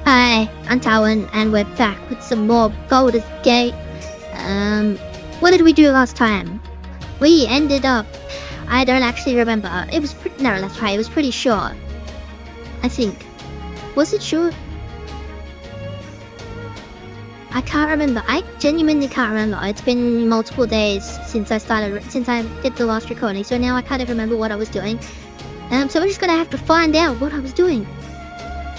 Hi, I'm Talon, and we're back with some more Baldur's Gate. What did we do last time? We ended up... I don't actually remember. It was no, that's right, it was pretty short. I think. Was it short? I can't remember. I genuinely can't remember. It's been multiple days since I did the last recording, so now I can't even remember what I was doing. So we're just gonna have to find out what I was doing.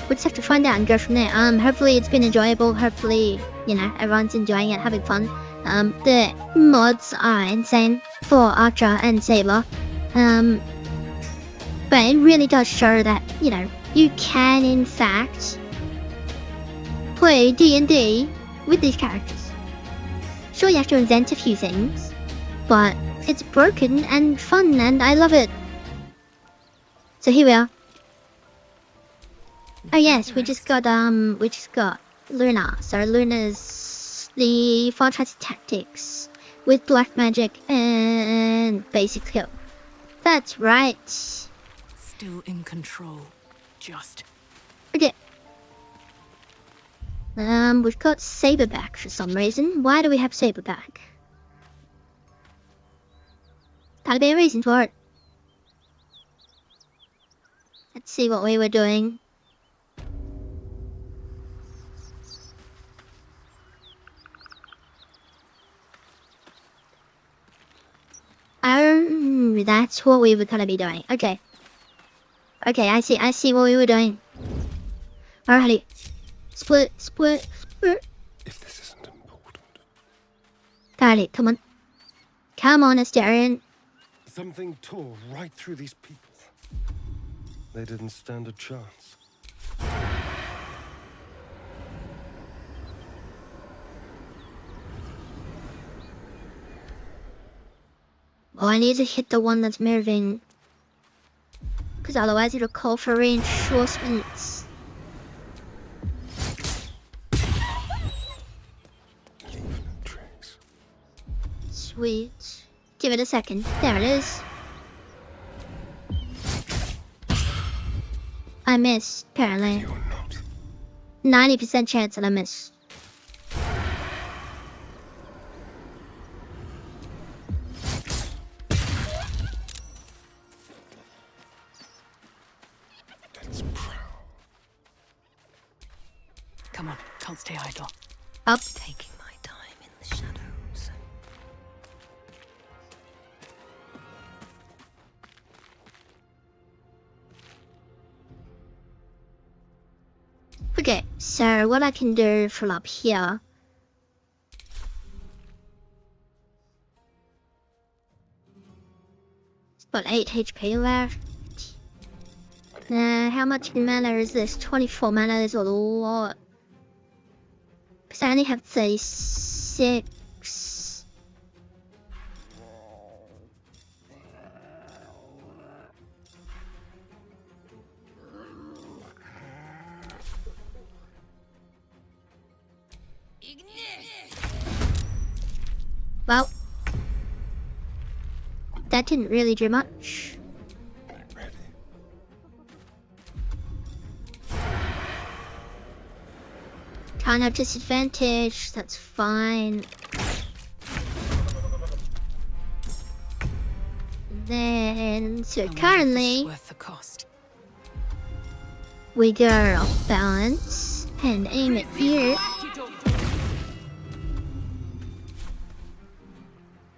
We'll just have to find out and go from there. Hopefully it's been enjoyable. Hopefully, you know, everyone's enjoying it, having fun. The mods are insane for Archer and Saber. But it really does show that, you know, you can in fact play D&D with these characters. Sure, you have to invent a few things, but it's broken and fun, and I love it. So here we are. Oh yes, we just got Luna. So Luna's the Final Fantasy Tactics with black magic and basic skill. That's right. Still in control. Just. Okay. We've got Saberback for some reason. Why do we have Saberback? Gotta be a reason for it. Let's see what we were doing. That's what we were gonna be doing. Okay. Okay, I see what we were doing. Alrighty. Split. If this isn't important. Got it, come on. Come on, Astarion. Something tore right through these people. They didn't stand a chance. Oh, I need to hit the one that's moving. Because otherwise it'll call for reinforcements. Leave no trace. Sweet. Give it a second. There it is. I missed, apparently. You're not. 90% chance that I missed. Let's prowl. Come on, can't stay idle. Up. Taking my time in the shadows. Okay, so what I can do from up here. It's got 8 HP left. How much mana is this? 24 mana is a lot. Because I only have 36. Well, that didn't really do much. Ready. Can't have disadvantage, that's fine. Then, so currently, Worth the cost. we go off balance and aim it here.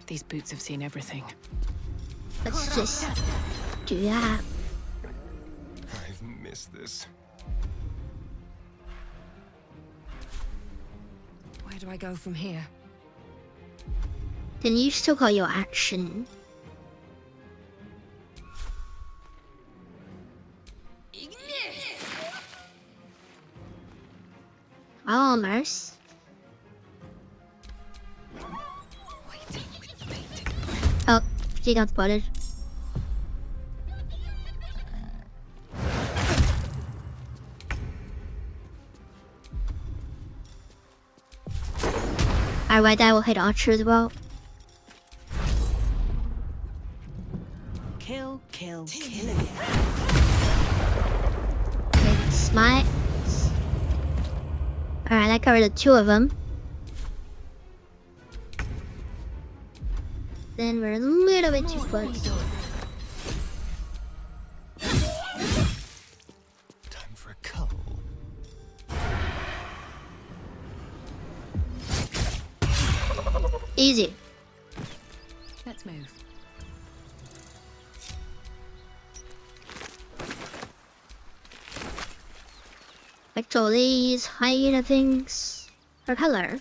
These boots have seen everything. Let's just do that. I've missed this. Where do I go from here? Then you still got your action. Almost. Waiting with bated. Oh, she got spotted. Alright, I will hit Archer as well. Kill, kill, kill again. Smite. Got rid of 2 of them. Then we're a little bit too close. Time for a cull. Easy. Let's move. Like all these hyena things. Or hello.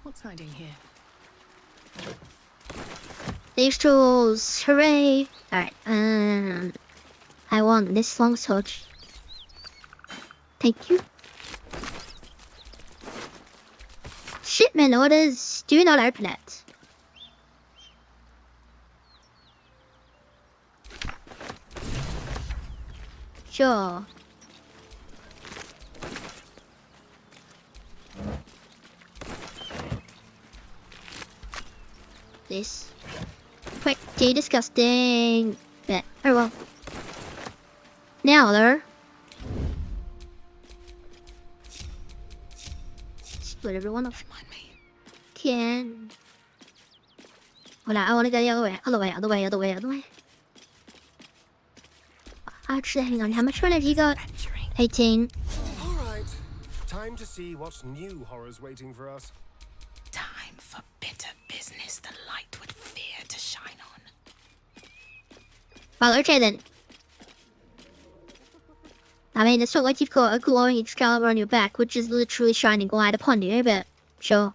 What's hiding here? These tools, hooray! Alright, I want this long sword. Thank you. Shipment orders, do not open it. Sure. This. Pretty disgusting. But, oh well. Now, though. Split everyone off. Mind me. Can. Hold on, I want to go the other way. Other way, other way, other way, other way. Actually, hang on. How much money have you got? Venturing. 18. All right. Time to see what's new horrors waiting for us. Time for bitter business the light would fear to shine on. Well, okay then. I mean, it's not like you've got a glowing Excalibur on your back, which is literally shining light upon you, but sure.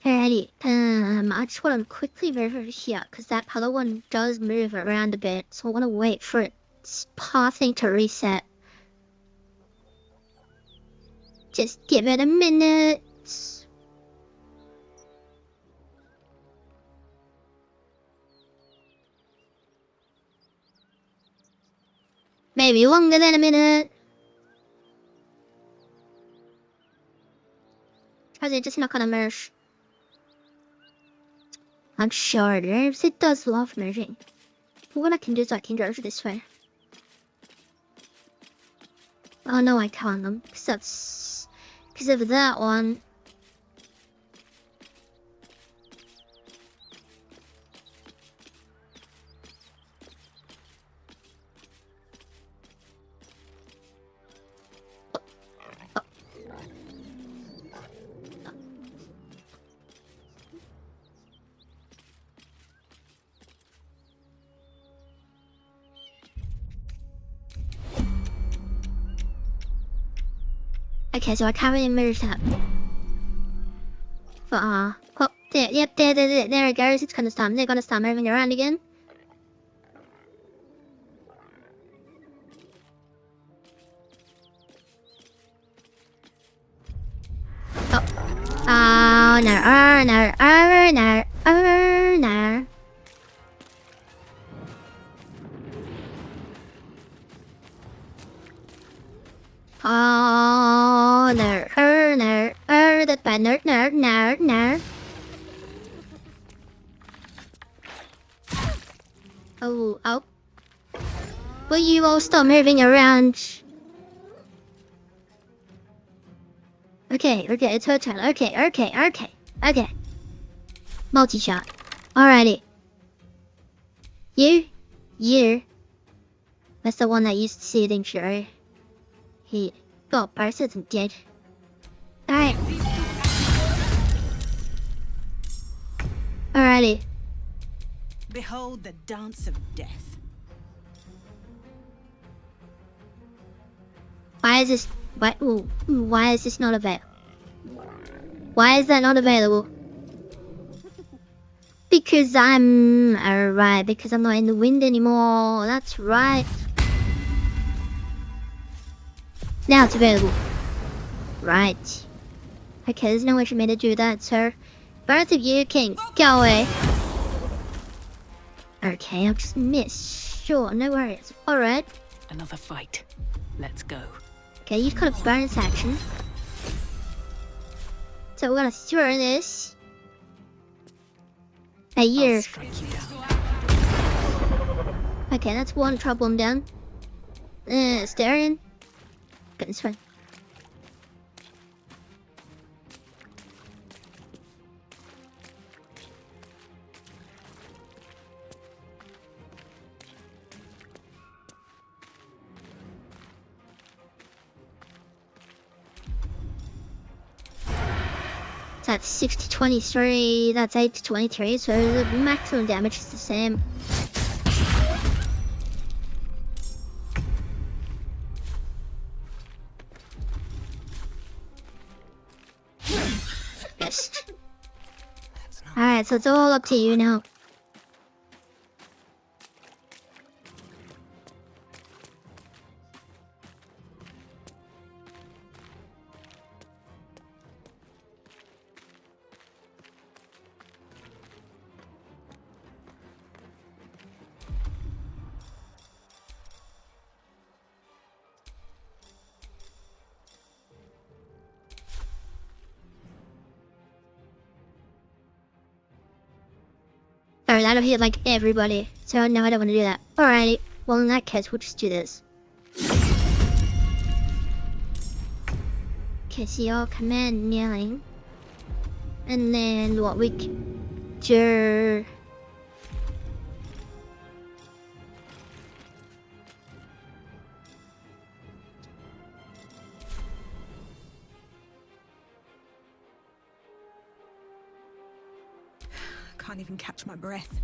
Alrighty, I just want to quickly move over here, because that other one does move around a bit, so I want to wait for its pathing to reset. Just give it a minute. Maybe longer than a minute. Because it's just not gonna merge. I'm sure it does love merging. But what I can do is I can go this way. Oh no, I can't them. Because of that one. Okay, so I can't really merge that. But, oh, there, yep, there it goes. It's gonna start. They're gonna start moving around again. Oh. Oh, no, oh, no, oh, no, oh, no. Oh, no, that's bad. No. Oh. Will you all stop moving around? Okay, it's her turn. Okay. Multi-shot. Alrighty. You. That's the one that used to see it in show. He got bursted and dead. Alright. Alrighty. Behold the dance of death. Why is this not available? Why is that not available? Because I'm alright, because I'm not in the wind anymore. That's right. Now it's available. Right. Okay, there's no way for me to do that, sir. Both of you can go away. Okay, I'll just miss. Sure, no worries. Alright. Another fight. Let's go. Okay, you've got a bonus action. So we're gonna throw this. A I'll year. strike you down. Okay, that's one problem down. Staring. Okay, it's fine. That's 6 to 23, that's 8 to 23, so the maximum damage is the same. Yes. Alright, so it's all up to you now. Sorry, that'll hit like everybody. So no, I don't want to do that. Alrighty. Well, in that case, we'll just do this. Okay, so your command kneeling. And then what we can do... Can't even catch my breath.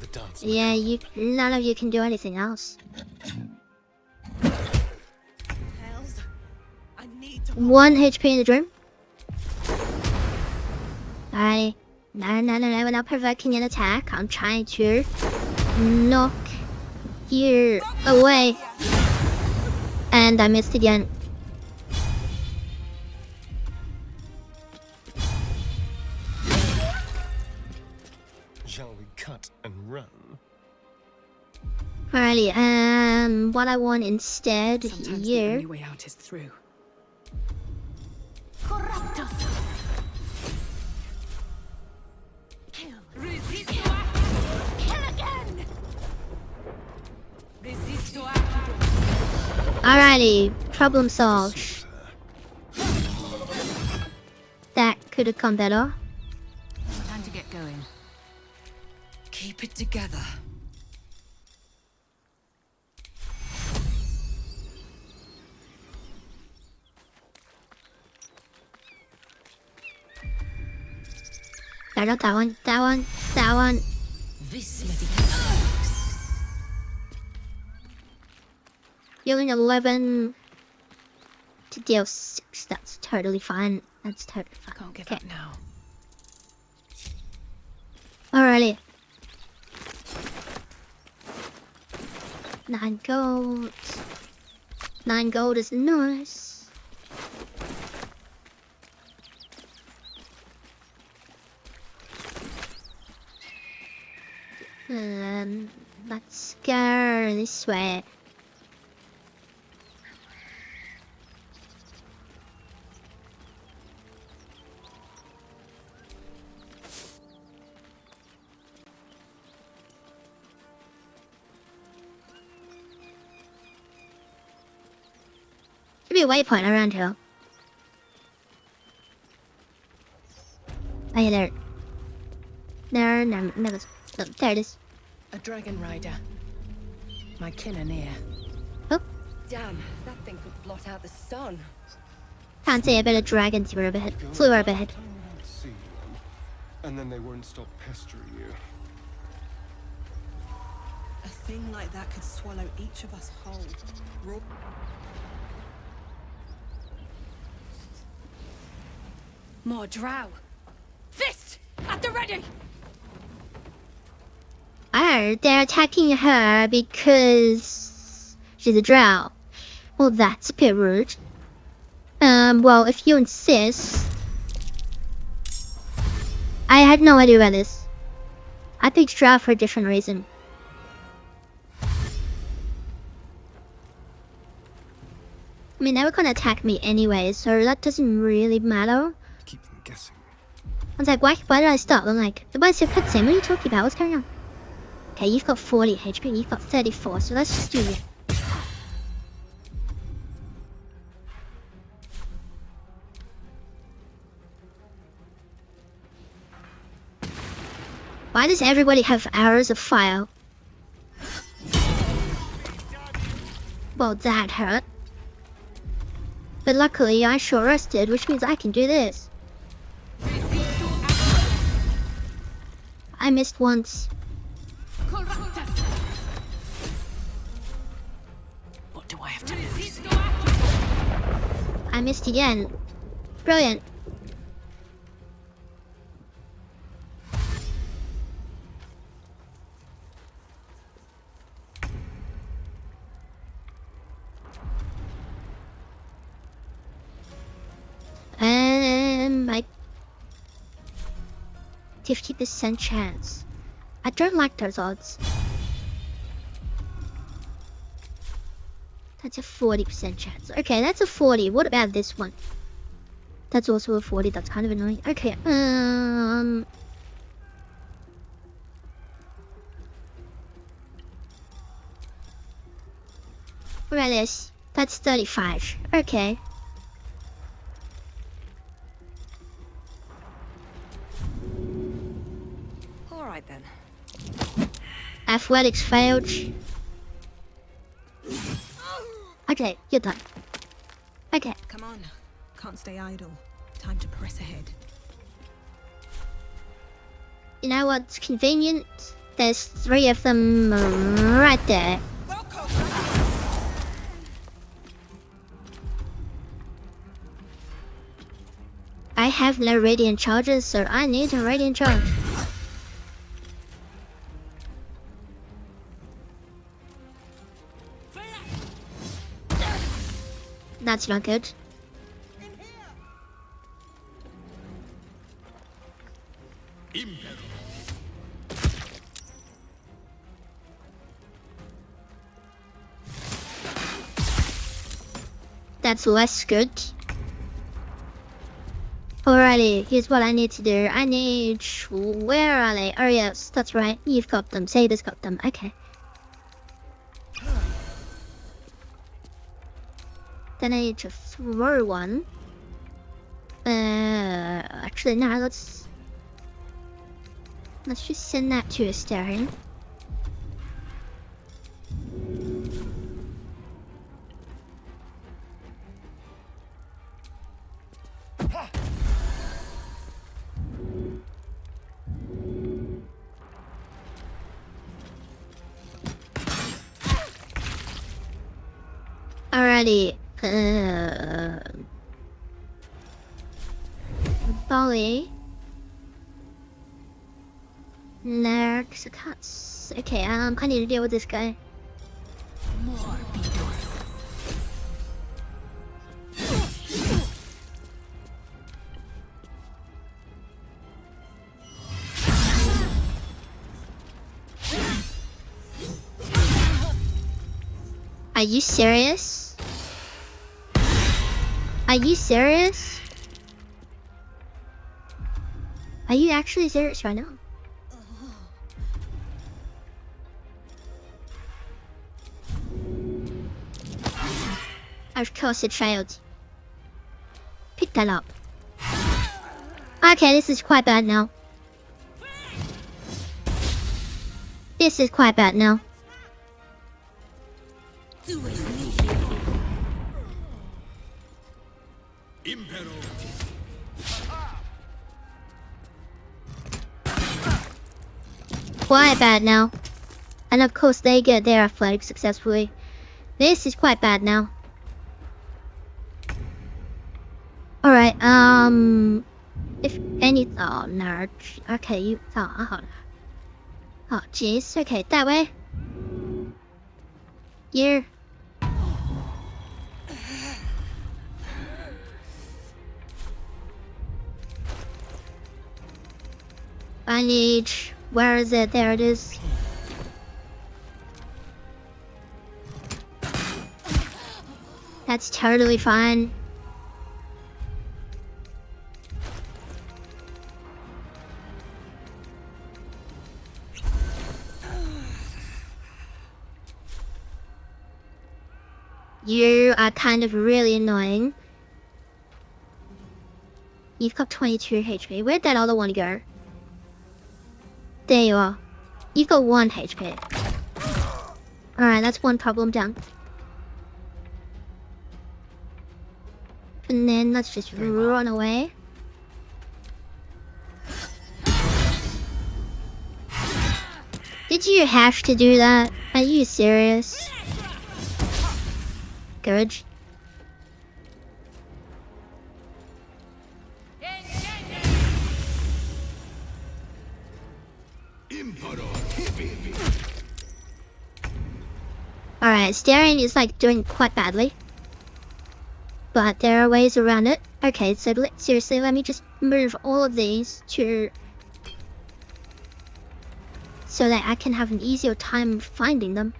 The dance. Yeah, none of you can do anything else. Hells. I need to 1 HP in the dream. Alrighty. No, we're not provoking an attack. I'm trying to knock you away. And I missed again. Shall we cut and run? Alrighty, what I want instead Sometimes the here... only way out is through. Kill. Kill again. Alrighty, problem solved. That could have come better. Time to get going. Keep it together. That one. This medication works. Healing 11 to deal 6. That's totally fine. That's totally fine. Can't give Okay. up now. Alrighty. 9 gold. 9 gold is nice. Let's go this way. Should be a waypoint around here. Oh yeah, there. No, there it is. A dragon rider. My kin are near. Damn, that thing could blot out the sun. Can't say a bit of dragons were overhead. Flew overhead. Time without seeing them, and then they won't stop pestering you. A thing like that could swallow each of us whole. More drow. Fist! At the ready! Oh, they're attacking her because she's a drow. Well, that's a bit rude. Well, if you insist. I had no idea about this. I picked drow for a different reason. I mean, they were gonna attack me anyway, so that doesn't really matter. Keep guessing. I was like, why did I stop? I'm like, the body's a cutscene. What are you talking about? What's going on? Okay, you've got 40 HP. You've got 34. So let's just do it. Why does everybody have arrows of fire? Well, that hurt. But luckily, I short rested, which means I can do this. I missed once. What do I have to lose? I missed again. Brilliant. My 50% chance. I don't like those odds. That's a 40% chance. Okay, that's a 40. What about this one? That's also a 40. That's kind of annoying. Okay, what about this? That's 35. Okay. All right then. Athletics failed. Okay, you're done. Okay. Come on. Can't stay idle. Time to press ahead. You know what's convenient? There's 3 of them right there. I have no radiant charges, so I need a radiant charge. That's not good. That's less good. Alrighty, here's what I need to do. I need... Where are they? Oh yes, that's right. You've got them. Sada's got them. Okay. Then I need to throw one. Actually, no, let's just send that to Astarion. Alrighty. Bolly. Next, cuts. Okay, I need to deal with this guy. More beetles. Are you serious? Are you serious? Are you actually serious right now? Of course it failed. Pick that up. Okay, this is quite bad now. This is quite bad now. Quite bad now. And of course they get their athletics successfully. This is quite bad now. Alright, if any... Oh, no. Okay, you... Oh, jeez. Okay, that way. Here. I need... Where is it? There it is. That's totally fine. You are kind of really annoying. You've got 22 HP. Where'd that other one go? There you are. You've got 1 HP. Alright, that's one problem down. And then let's just run away. Did you have to do that? Are you serious? Good. Alright, staring is like doing quite badly. But there are ways around it. Okay, so seriously, let me just move all of these to... so that I can have an easier time finding them.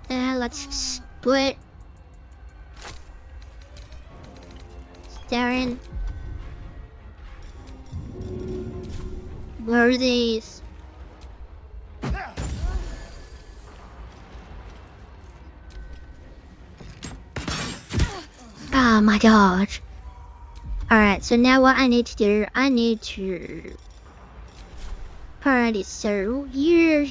And let's split. Staring. Where are these? Oh my god. Alright, so now what I need to do, I need to... Alrighty, so here...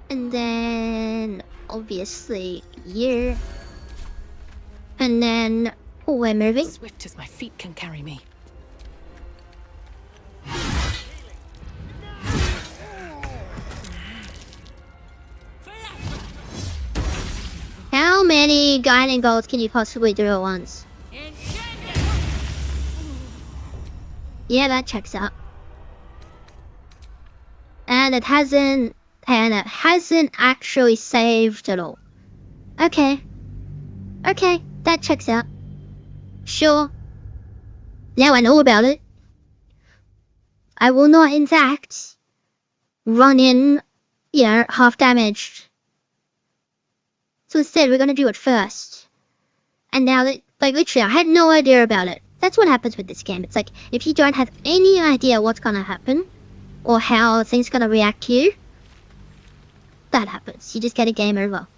And then... obviously here... And then... oh, we're moving. Swift as my feet can carry me. How many guiding bolts can you possibly do at once? Yeah, that checks out. And it hasn't actually saved at all. Okay. Okay, that checks out. Sure. Now I know about it. I will not, in fact, run in, half damaged. So instead, we're gonna do it first. And now that, like, literally, I had no idea about it. That's what happens with this game. It's like, if you don't have any idea what's gonna happen, or how things gonna react to you, that happens. You just get a game over.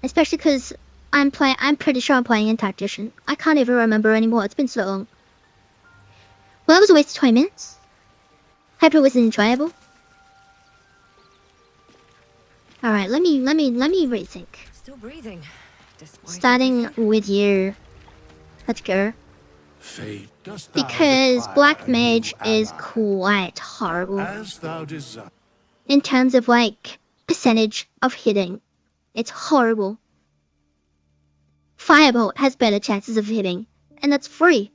Especially because I'm pretty sure I'm playing in Tactician. I can't even remember anymore. It's been so long. Well, that was a waste of 20 minutes. Hope it was enjoyable. Alright, let me rethink. Still breathing. Despite Starting everything. with you. Let's go. Fate, dost thou Because require Black a Mage new is ally? quite horrible. As thou desire. In terms of, like, percentage of hitting. It's horrible. Firebolt has better chances of hitting. And that's free.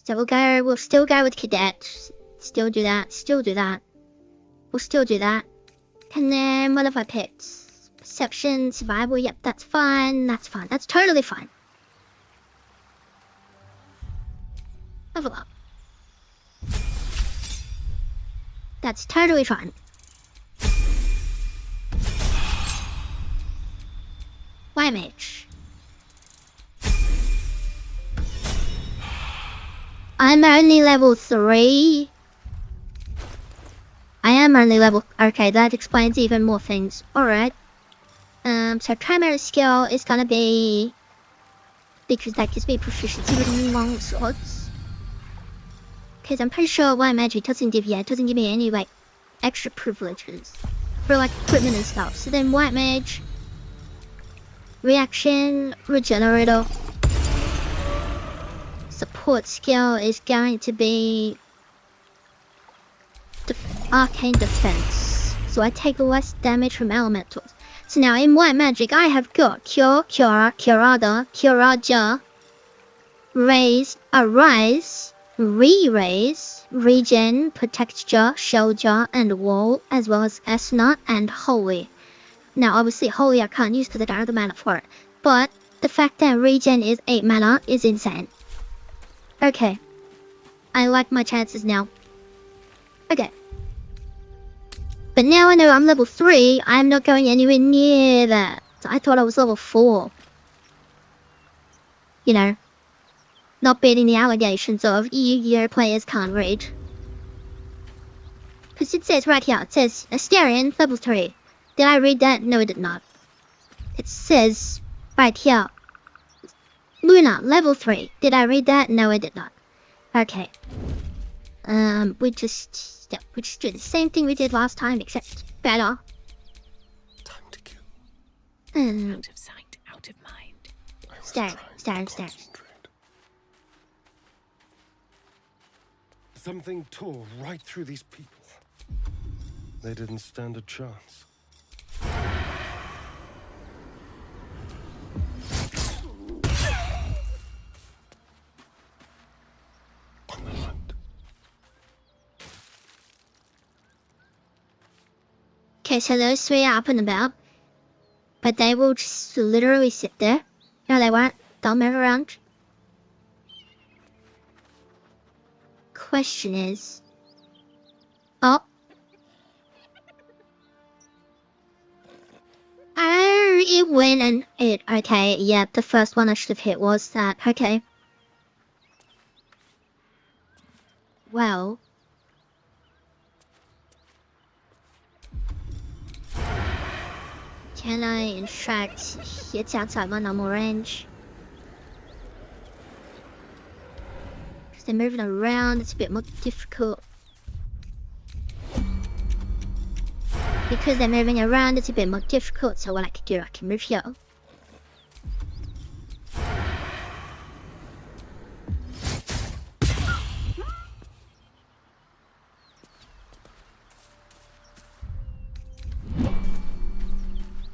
So we'll still go with Cadet. Still do that. We'll still do that. And then what have I picked? Perception, survival, yep, that's fine. That's totally fine. Level up. That's totally fine. White Mage. I'm only level 3. I am only level... okay, that explains even more things. Alright. So primary skill is gonna be... because that gives me proficiency with long swords. Because I'm pretty sure white magic doesn't give me any, like, extra privileges. For, like, equipment and stuff. So then white mage... reaction... regenerator... support skill is going to be... arcane defense. So I take less damage from elementals. So now in white magic I have got cure, cura, curada, curaja, raise, arise, re-raise, regen, protecture, shelter, and wall, as well as Esna and holy. Now obviously holy I can't use because I don't have the mana for it. But the fact that regen is 8 mana is insane. Okay. I like my chances now. Okay. But now I know I'm level 3, I'm not going anywhere near that. So I thought I was level 4. you know, not beating the allegations of EU players can't read. Because it says right here, it says Asterian level 3. Did I read that? No, I did not. It says right here, Luna level 3. Did I read that? No, I did not. Okay. We just do the same thing we did last time, except better. Time to kill. Out of sight, out of mind. Stare. Concentrate. Something tore right through these people. They didn't stand a chance. On the hunt. Okay, so those three are up and about, but they will just literally sit there. No, they won't. They'll move around. Question is... Oh. Oh, it went and it... Okay, yeah, the first one I should have hit was that. Okay. Well... Can I, in fact, hit outside my normal range? Because they're moving around, it's a bit more difficult. Because they're moving around, it's a bit more difficult, so what I can do, I can move here.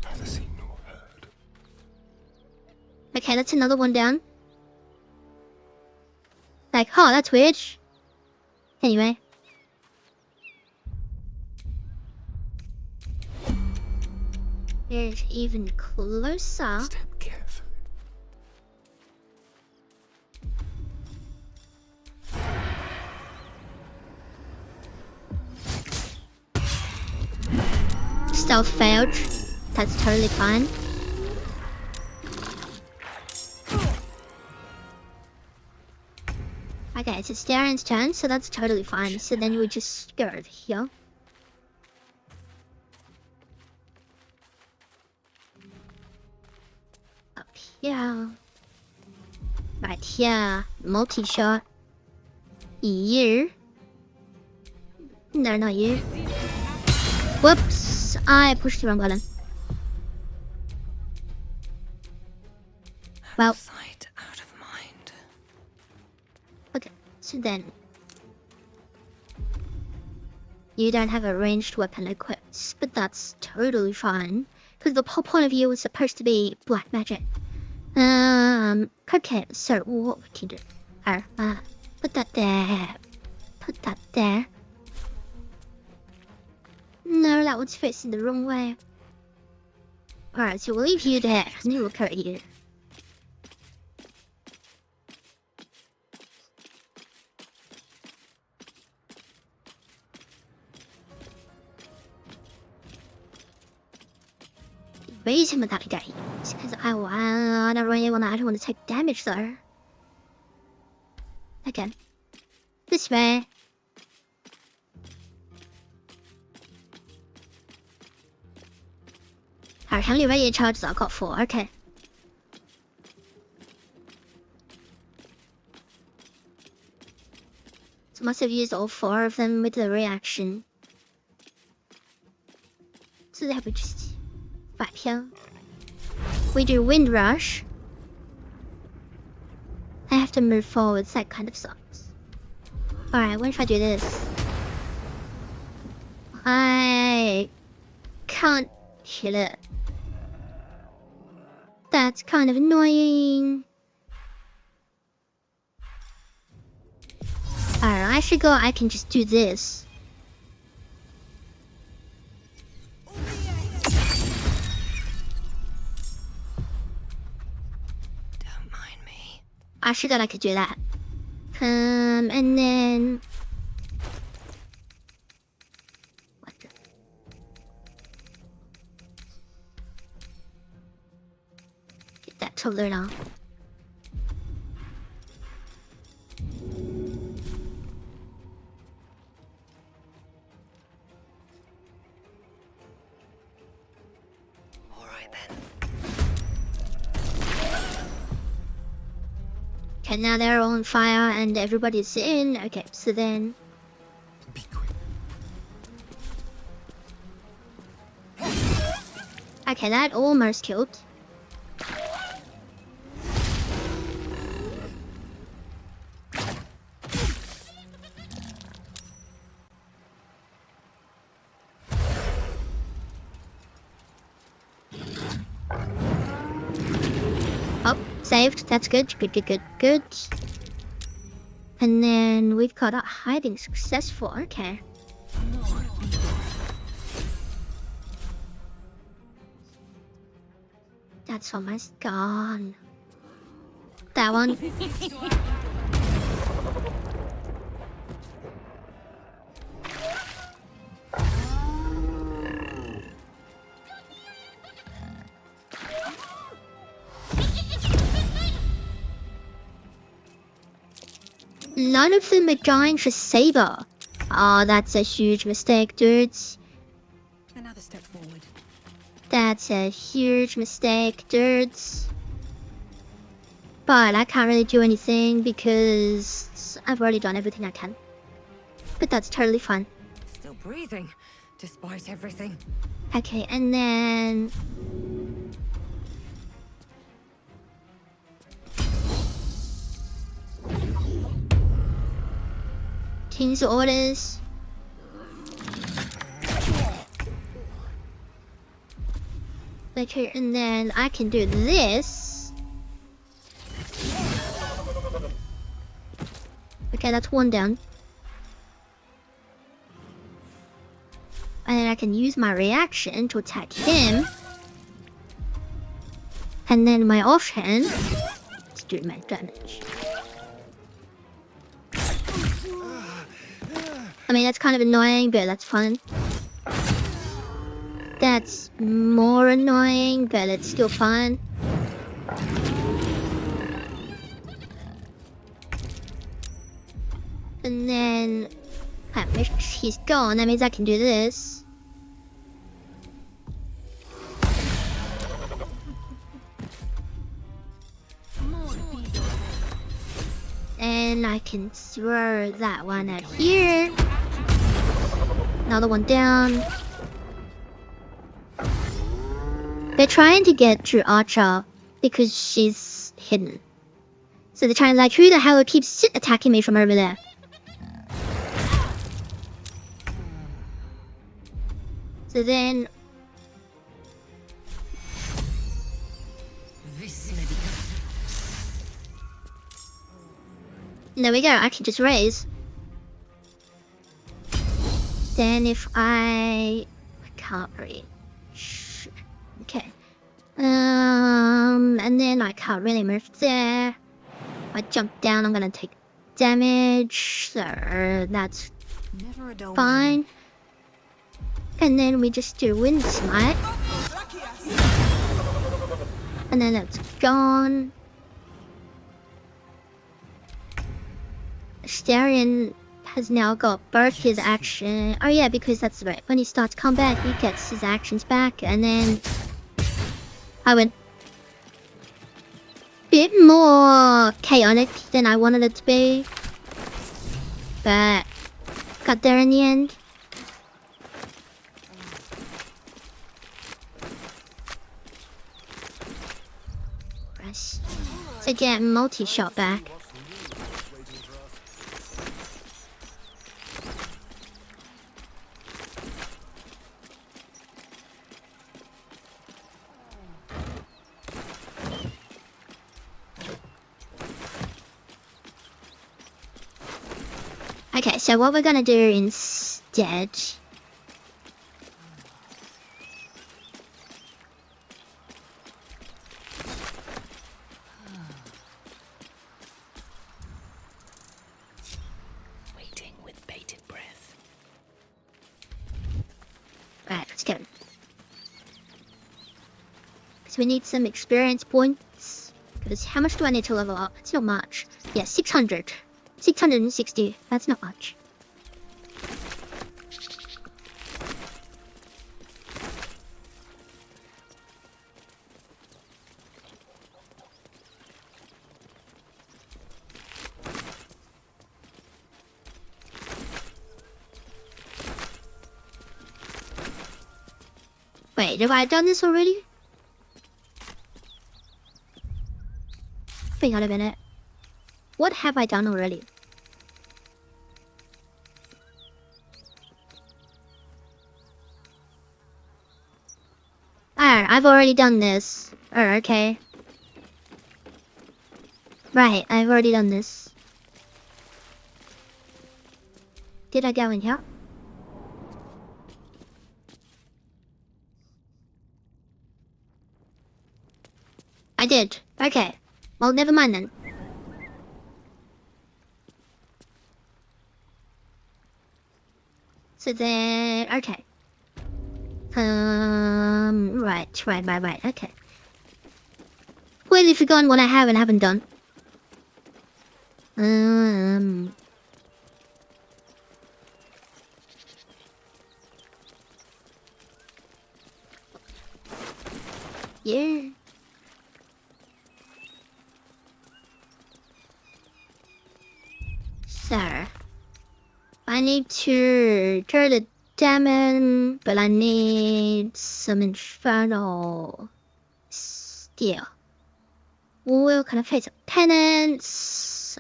Neither seen nor heard. Okay, that's another one down. Like, oh, that's weird. Anyway. There's even closer. Step carefully. Stealth failed. That's totally fine. Okay, it's Darren's turn, so that's totally fine. So then we just go over here. Up here. Right here. Multi-shot. You. No, not you. Whoops. I pushed the wrong button. Well. Out of sight, out of mind. Okay, so then... You don't have a ranged weapon equipped, but that's totally fine. Because the whole point of you was supposed to be black magic. Okay, so what we can do... put that there. Put that there. No, that one's facing the wrong way. Alright, so we'll leave you there, and then we'll carry you. The reason with that guy is because I don't really want to take damage though. Again. This way. Alright, how many radiant charges I've got? 4, okay. So must have used all 4 of them with the reaction. So that we just right here. We do wind rush. I have to move forwards, that kind of sucks. Alright, what if I do this? I can't hit it. That's kind of annoying. Alright, I should go, I can just do this. Don't mind me. I forgot I could do that. And then... What the... Get that to Luna. Okay, now they're all on fire and everybody's in. Okay, so then... Be quick. Okay, that almost killed. Oh, saved. That's good. Good. And then we've got a hiding successful. Okay. That's almost gone. That one. None of them are dying for Saber. Oh, that's a huge mistake, dudes. Another step forward. That's a huge mistake, dudes. But I can't really do anything because I've already done everything I can. But that's totally fine. Still breathing, despite everything. Okay, and then... King's orders. Okay, and then I can do this. Okay, that's one down. And then I can use my reaction to attack him. And then my offhand to do my damage. I mean, that's kind of annoying, but that's fun. That's more annoying, but it's still fun. And then... he's gone, that means I can do this. And I can throw that one out here. Another one down. They're trying to get to Archer because she's hidden. So they're trying like, who the hell keeps attacking me from over there? So then... There we go, I can just raise. Then if I can't reach. Okay. And then I can't really move there. If I jump down, I'm gonna take damage. So that's fine. And then we just do wind smite. And then that's gone. Starion has now got both his action. Oh yeah, because that's right. When he starts combat, he gets his actions back, and then I went bit more chaotic than I wanted it to be, but got there in the end. Rest. So get multi-shot back. Okay, so what we're gonna do instead... Waiting with bated breath. Right, let's go. Because we need some experience points. Because how much do I need to level up? It's not much. Yeah, 600. 660. That's not much. Wait, have I done this already? Hang on a minute. What have I done already? Alright, I've already done this. Oh, okay. Right, I've already done this. Did I go in here? I did. Okay. Well, never mind then. So then, okay. Right. Okay. Completely forgotten what I have and haven't done. Yeah. So, I need to turn the demon, but I need some infernal steel. What kind of face? Penance.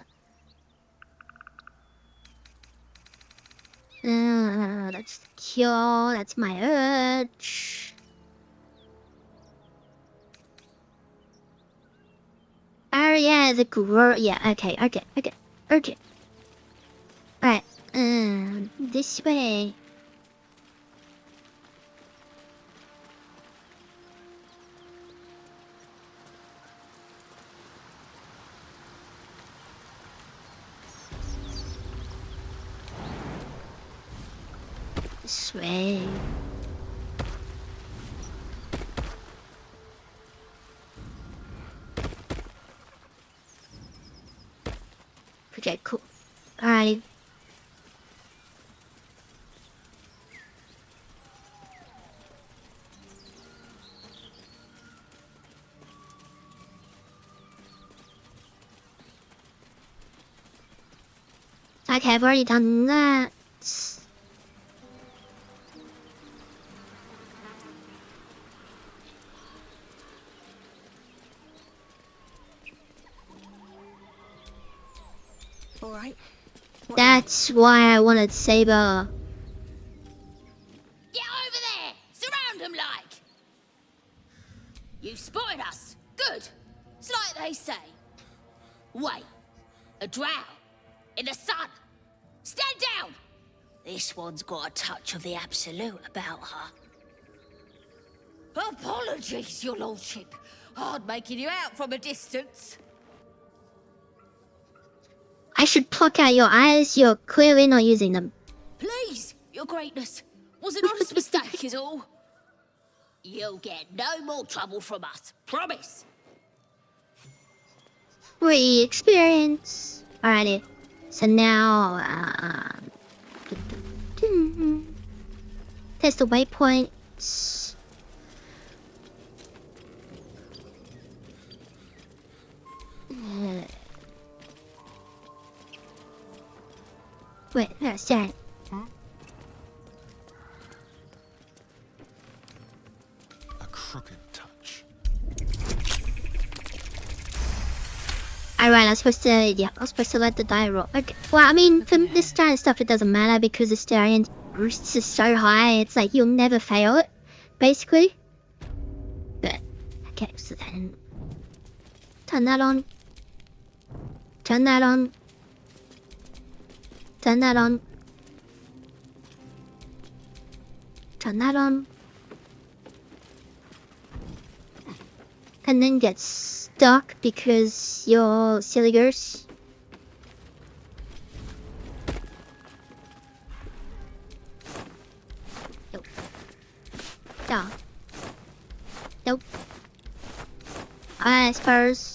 That's the cure. That's my urge. Oh yeah, the grow. Yeah. Okay. Right. This way. This way. Okay, cool. Alright. Okay, I've already done that. All right. That's why I wanted Saber. Get over there! Surround them like! You spotted us. Good. It's like they say. Wait. A drow. In the sun. Stand down! This one's got a touch of the absolute about her. Apologies, your lordship. Hard making you out from a distance. I should pluck out your eyes. You're clearly not using them. Please, your greatness. Was an honest mistake is all. You'll get no more trouble from us. Promise. Free experience. Alrighty. So now, test the waypoints. Wait, that's that. A crooked touch. Alright, I was supposed to let the die roll. Okay. Well, I mean, for this kind of stuff, it doesn't matter because the Starian's boost is so high, it's like you'll never fail it, basically. But, okay, so then... Turn that on. Turn that on. Turn that on. Turn that on. And then get stuck because you're silly girls. Nope. No. Nope. I suppose.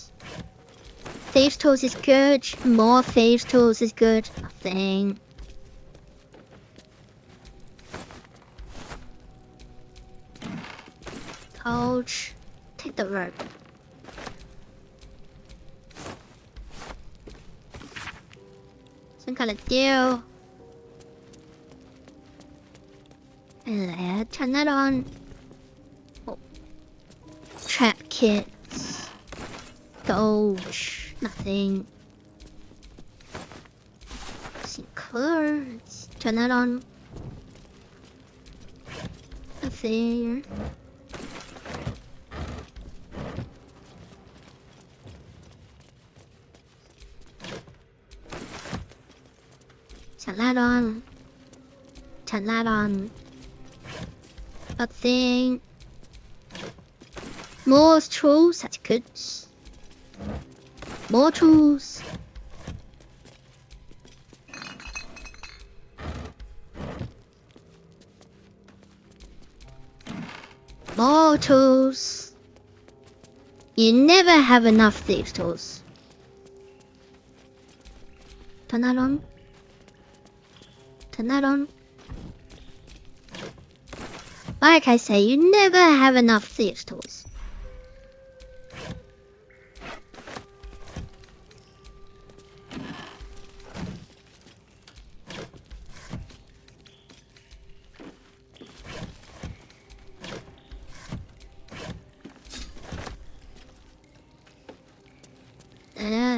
Thieves' tools is good. More thieves' tools is good. Nothing. Coach. Take the rope. Some kind of deal. And turn that on. kits. Gold. Nothing. See color. Let's turn that on. Nothing. Turn that on. Turn that on. Nothing. More tools, that's good. More tools. More tools. You never have enough thieves' tools. Turn that on. Turn that on. Like I say, you never have enough thieves' tools.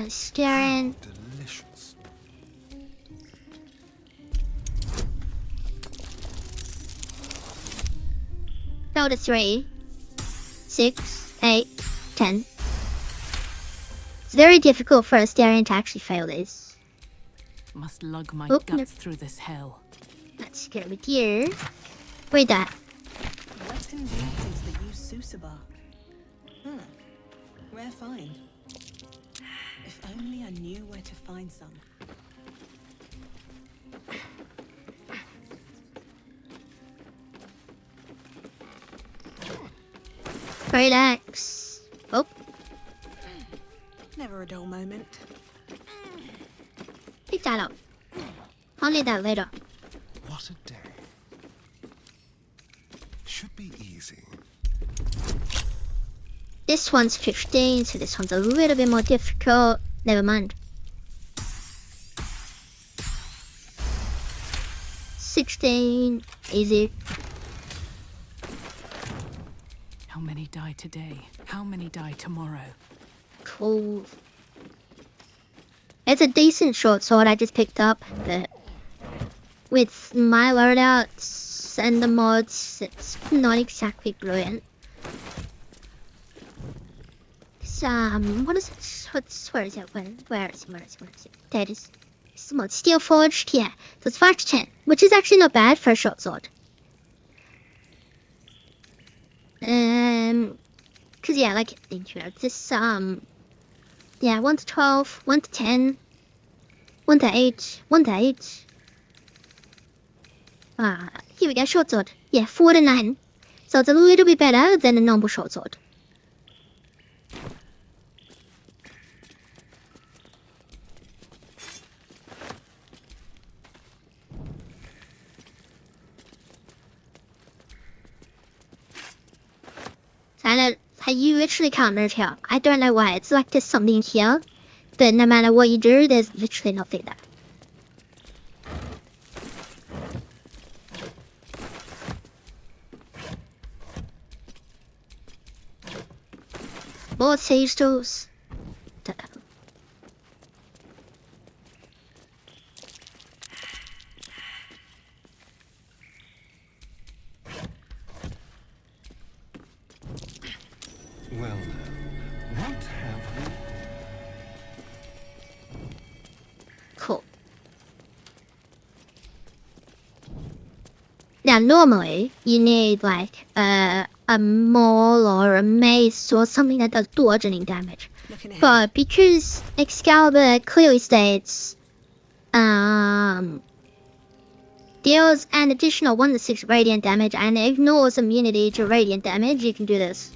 Staring. Delicious. Go to 3, 6, 8, 10. It's very difficult for a Starian to actually fail this. Must lug my Oh, guts no. through this hell. Let's get over here. Read that. Western paintings that use Sousa bark. Rare find. If only I knew where to find some. Relax. Oh, Never a dull moment. pick that up. I'll need that later. What a day. Should be easy. This one's 15, so this one's a little bit more difficult. Never mind. 16, easy. How many die today? How many die tomorrow? Cool. It's a decent short sword I just picked up, but with my loadouts and the mods, it's not exactly brilliant. So, what is it? Where is it? Where is it? There it is. It's the mod Steel Forged, yeah. So it's 5 to 10, which is actually not bad for a short sword. Cause yeah, like, you know, this, yeah, 1 to 12, 1 to 10, 1 to 8, 1 to 8. Here we go, short sword. Yeah, 4 to 9. So it's a little bit better than a normal short sword. And you literally can't move here. I don't know why. It's like there's something here, but no matter what you do, there's literally nothing there. More sage tools. Well now, what have we? Cool. Now, normally, you need, like, a maul or a mace or something that does bludgeoning damage. Looking ahead. But because Excalibur clearly states, deals an additional 1 to 6 radiant damage and ignores immunity to radiant damage, you can do this.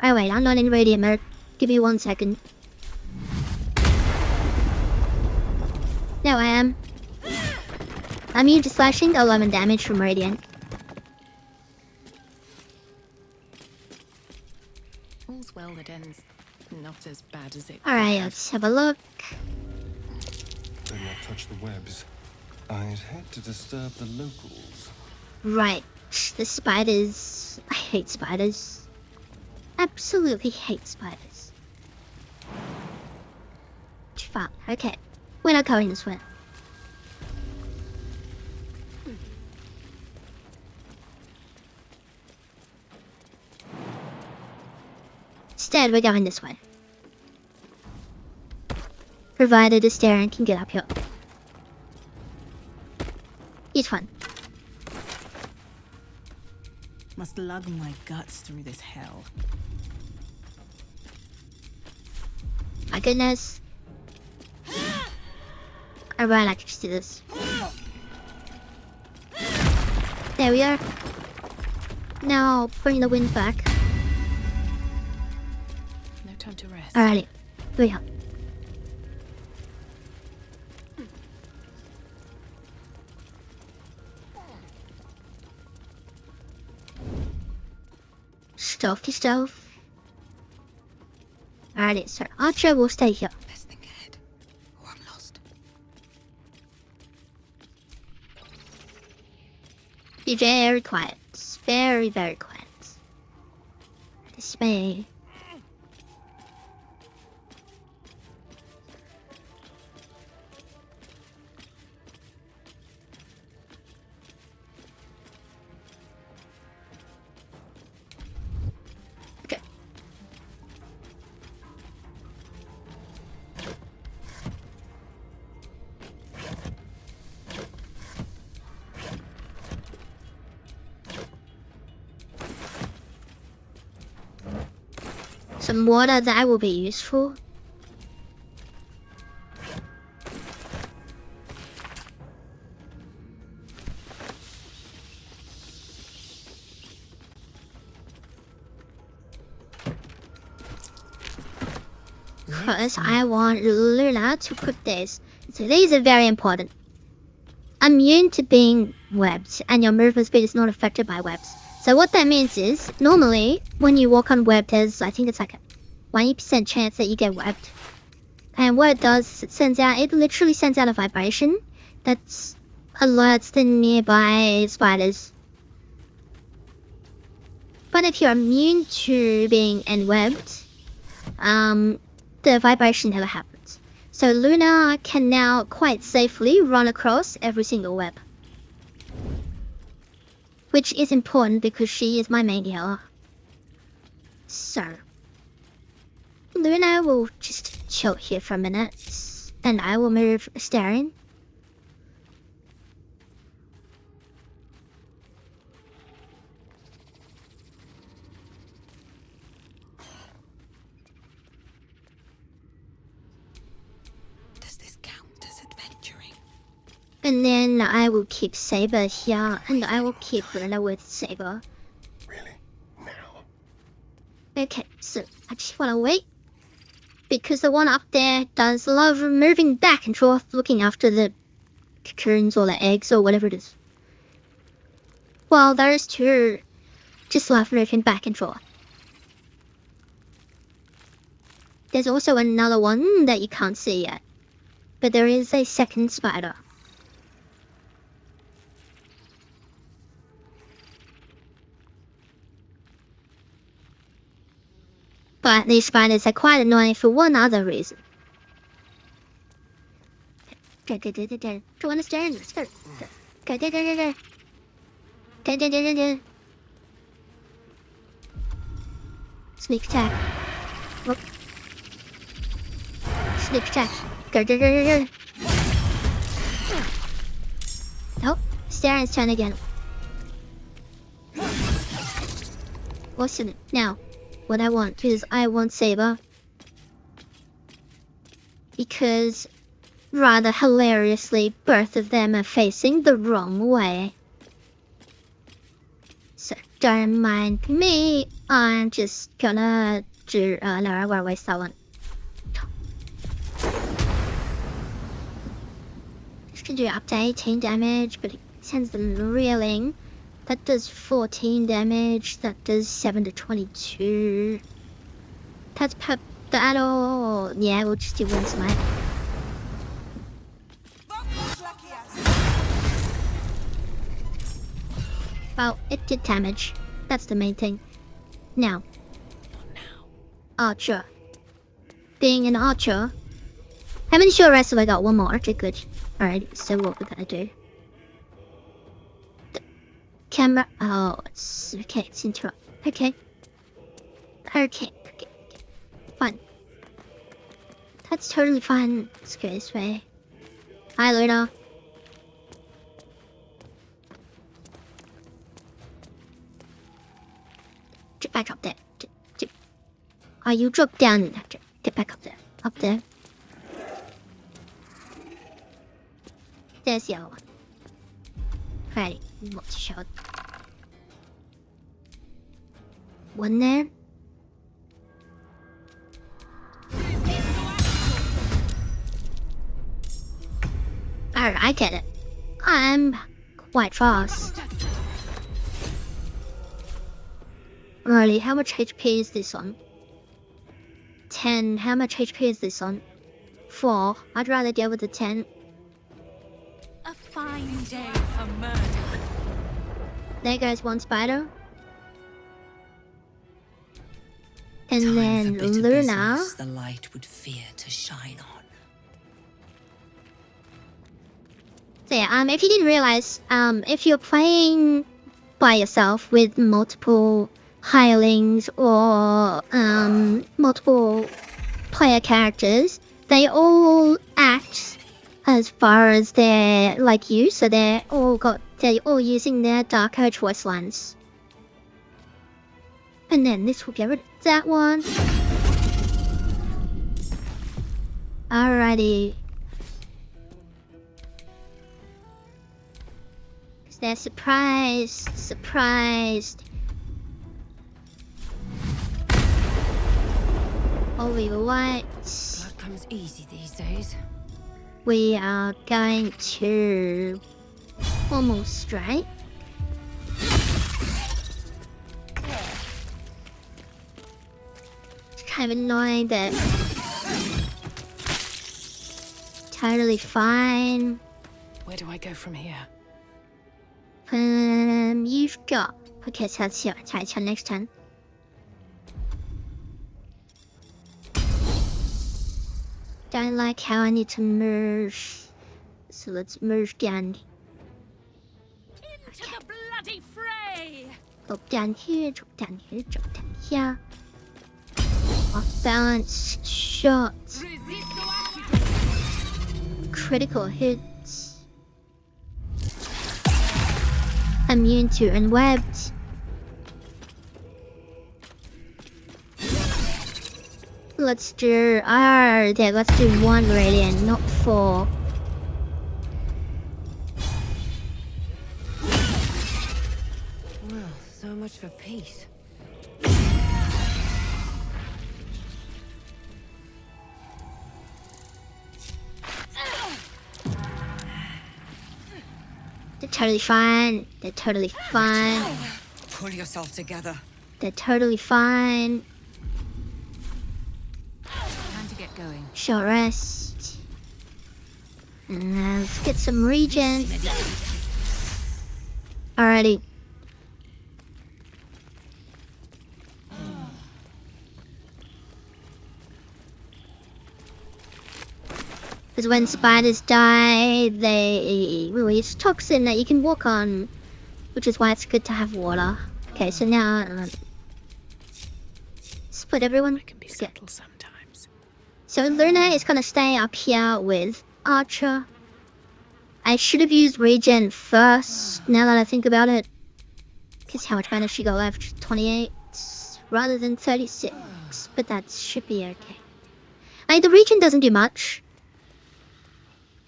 Oh wait, I'm not in radiant mode. Give me 1 second. Now I am. I'm immune to slashing, 11 damage from radiant. All's well that ends not as bad as it Alright, began. let's have a look. Better not touch the webs. I'd hate to disturb the locals. Right, the spiders. I hate spiders. absolutely hate spiders. Fuck, okay. We're not going this way. Instead, we're going this way. Provided the staring can get up here. Each one. Must lug my guts through this hell. My goodness. I really like to see this. There we are. Now, bring the wind back. No time to rest. Alrighty. Here we go. Stealthy stealth. Alrighty, so Archer will stay here. Best think ahead, or I'm lost. Be very quiet. Very, very quiet. This way. Okay. Some water that will be useful. Because I want Luna to cook this. So these are very important. Immune to being webbed, and your movement speed is not affected by webs. So what that means is, normally, when you walk on web, there's, I think it's like a 20% chance that you get webbed. And what it does, it literally sends out a vibration that alerts the nearby spiders. But if you're immune to being enwebbed, the vibration never happens. So Luna can now quite safely run across every single web. Which is important because she is my main healer. So, Luna will just chill here for a minute, and I will move staring. Does this count as adventuring? And then I will keep Saber here, and I will keep Luna with Saber. Really? Now? Okay, so I just want to wait. Because the one up there does a lot of moving back and forth, looking after the cocoons or the eggs or whatever it is. Well, those two just love moving back and forth. There's also another one that you can't see yet. But there is a second spider. But these spiders are quite annoying for one other reason. Go. Go on the stairs. Let's go. Go. Sneak attack. Whoop. Sneak attack. Go. Nope. Staring's turn again. Awesome. Now. What I want is I want Saber. Because, rather hilariously, both of them are facing the wrong way. So, don't mind me. I'm just gonna do... no, I won't waste that one. Just gonna do up to 18 damage, but it sends them reeling. That does 14 damage. That does 7 to 22. That's pep. That'll... yeah, we'll just do one smite. Well, it did damage. That's the main thing. Now, archer. Being an archer. How many short rests have I got? One more. Okay, good. Alright, so what we're gonna do. The camera. Oh, it's okay. It's interrupt. Okay. Okay. Fine. That's totally fine. Let's go this way. Hi, Luna. Get back up there. Oh, you dropped down. Get back up there. Up there. There's the other one. Right, what's the shot? One there. Alright, I get it. I'm quite fast. Alrighty, how much HP is this on? 10. How much HP is this on? 4. I'd rather deal with the 10. A fine day for murder. There goes one spider. And Time then for bitter Luna. business the light would fear to shine on. So yeah, if you didn't realize, if you're playing by yourself with multiple hirelings or multiple player characters, they all act as far as they're like you, so they're all using their darker choice lines. And then this will get rid of that one. Alrighty. They're surprised. Oh, we were right. Blood comes easy these days. We are going to almost strike. It's kind of annoying that. Totally fine. Where do I go from here? You've got. Okay, so let's see. Try next turn. Don't like how I need to merge. So let's merge down. Into the bloody fray! Drop down here, drop down here, drop down here. Off balance shot. Critical hits. Immune to unwebbed. Let's do let's do 1 radiant, not 4. Well, so much for peace. They're totally fine. They're totally fine. Pull yourself together. They're totally fine. Time to get going. Short rest. And let's get some regen. Alrighty. Because when spiders die, they release toxin that you can walk on, which is why it's good to have water. Okay, so now split everyone. I can be subtle sometimes. So Luna is gonna stay up here with Archer. I should have used regen first, now that I think about it. Because how much mana she got left? 28 rather than 36. But that should be okay. Like, the regen doesn't do much.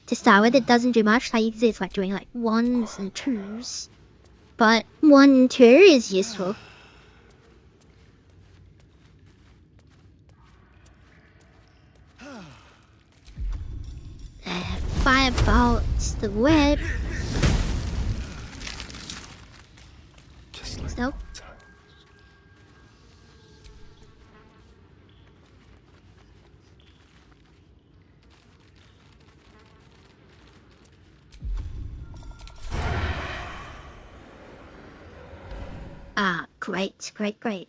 To start with, it doesn't do much. Like, it's like doing like 1s and 2s. But 1 and 2 is useful. Firebolts the web. Just like So, great.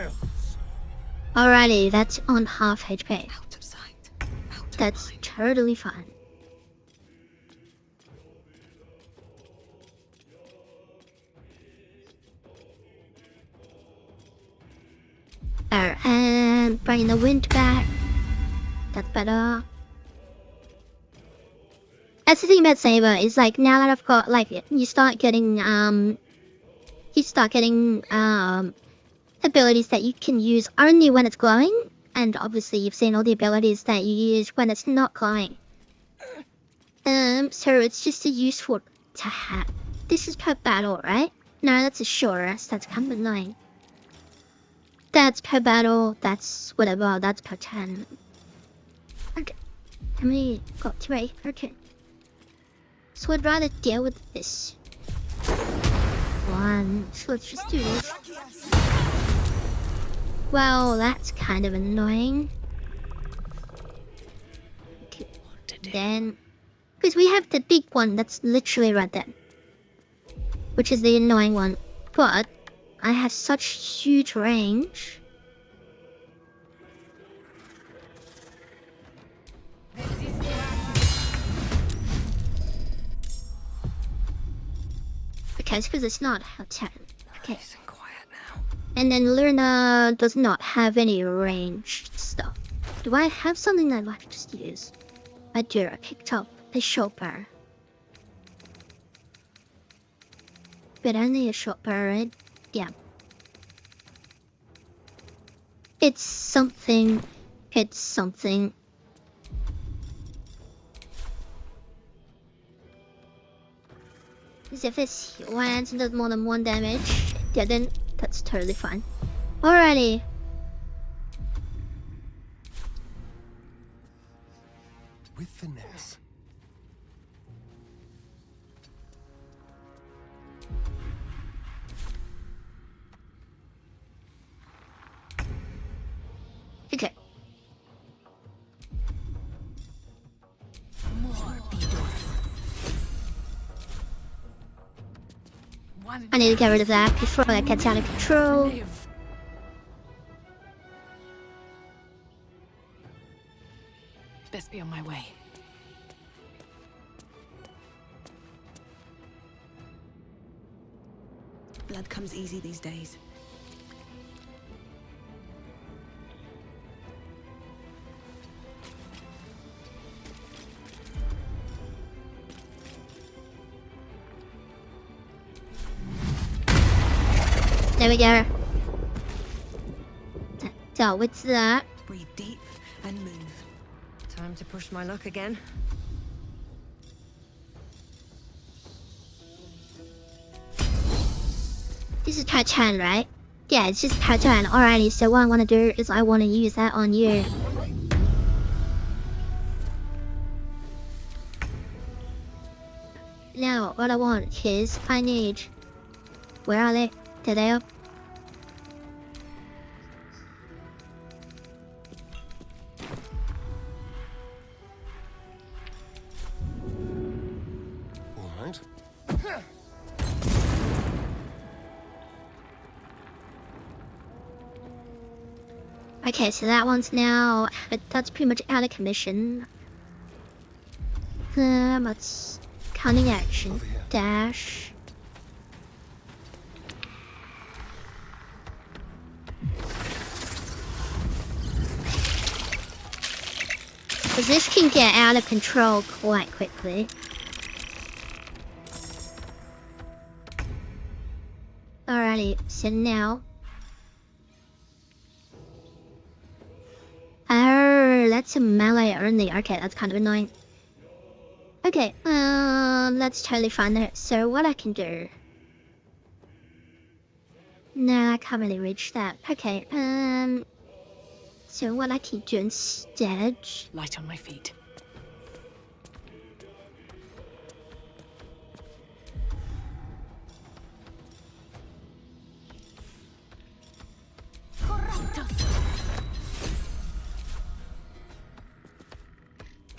else. Alrighty, that's on half HP. Out of sight. Out of That's mind. totally fine. And bring the wind back. That's better. That's the thing about Saber is like now that I've got like you start getting abilities that you can use only when it's glowing, and obviously you've seen all the abilities that you use when it's not glowing. So it's just useful to have. This is per battle, right? No, that's a short rest. That's kind of annoying. That's per battle. That's whatever. That's per turn. Okay. How many? Got 3. Okay. So I'd rather deal with this. 1. So let's just do this. Well, that's kind of annoying. Okay. Then, because we have the big one that's literally right there, which is the annoying one. But I have such huge range. Okay, it's because it's not how 10. Okay. Nice and quiet now. And then Luna does not have any ranged stuff. Do I have something that I could just use? I do. I picked up a short bar. But only a short bar, right? Yeah. It's something. It's something. As if this lands and does more than 1 damage, yeah, then that's totally fine. Alrighty. With finesse. Okay. I need to get rid of that before that gets out of control. Live. Best be on my way. Blood comes easy these days. There we go. So what's that? Breathe deep and move. Time to push my luck again. This is per turn, right? Yeah, it's just per turn. Alrighty, so what I want to do is I want to use that on you. Now, what I want is I need... Where are they? There they are. All right. Okay, so that one's now... But that's pretty much out of commission. What's... Counting action. Over here. Dash. Because this can get out of control quite quickly. Alrighty, so now... Oh, that's a melee only. Okay, that's kind of annoying. Okay, that's totally fine there. So what I can do... No, I can't really reach that. Okay, so what I can do instead... Light on my feet.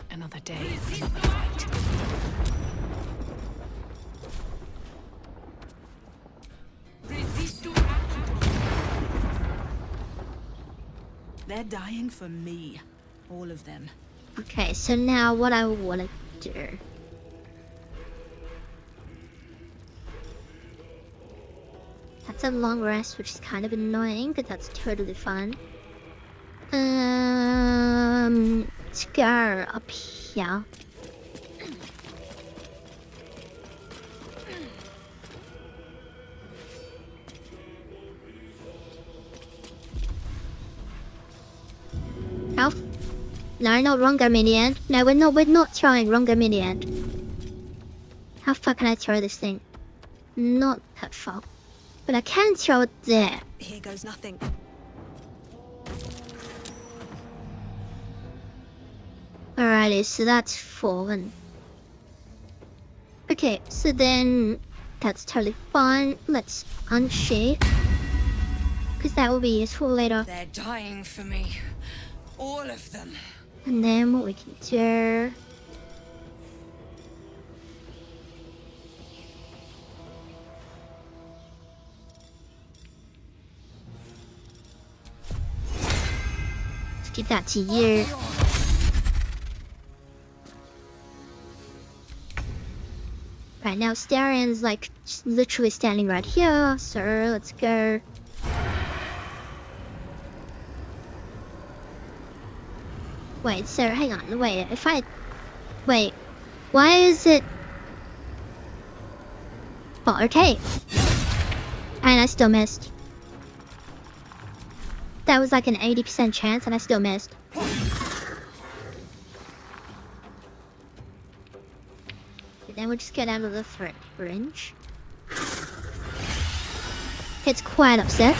Another day, another fight. They're dying for me. All of them. Okay, so now what I want to do. That's a long rest, which is kind of annoying, but that's totally fun. Let's go up here. How? No, wrong minion. No, we're not throwing wrong minion. How far can I throw this thing? Not that far. But I can throw it there. Here goes nothing. Alrighty, so that's 4. Okay, so then that's totally fine. Let's unsheath. Because that will be useful later. They're dying for me. All of them. And then what we can do... Let's give that to you. Right now, Starian's like literally standing right here, so let's go. Wait, so hang on, wait, wait, why is it... Oh, okay. And I still missed. That was like an 80% chance and I still missed. Then we'll just get out of the threat range. It's quite upset.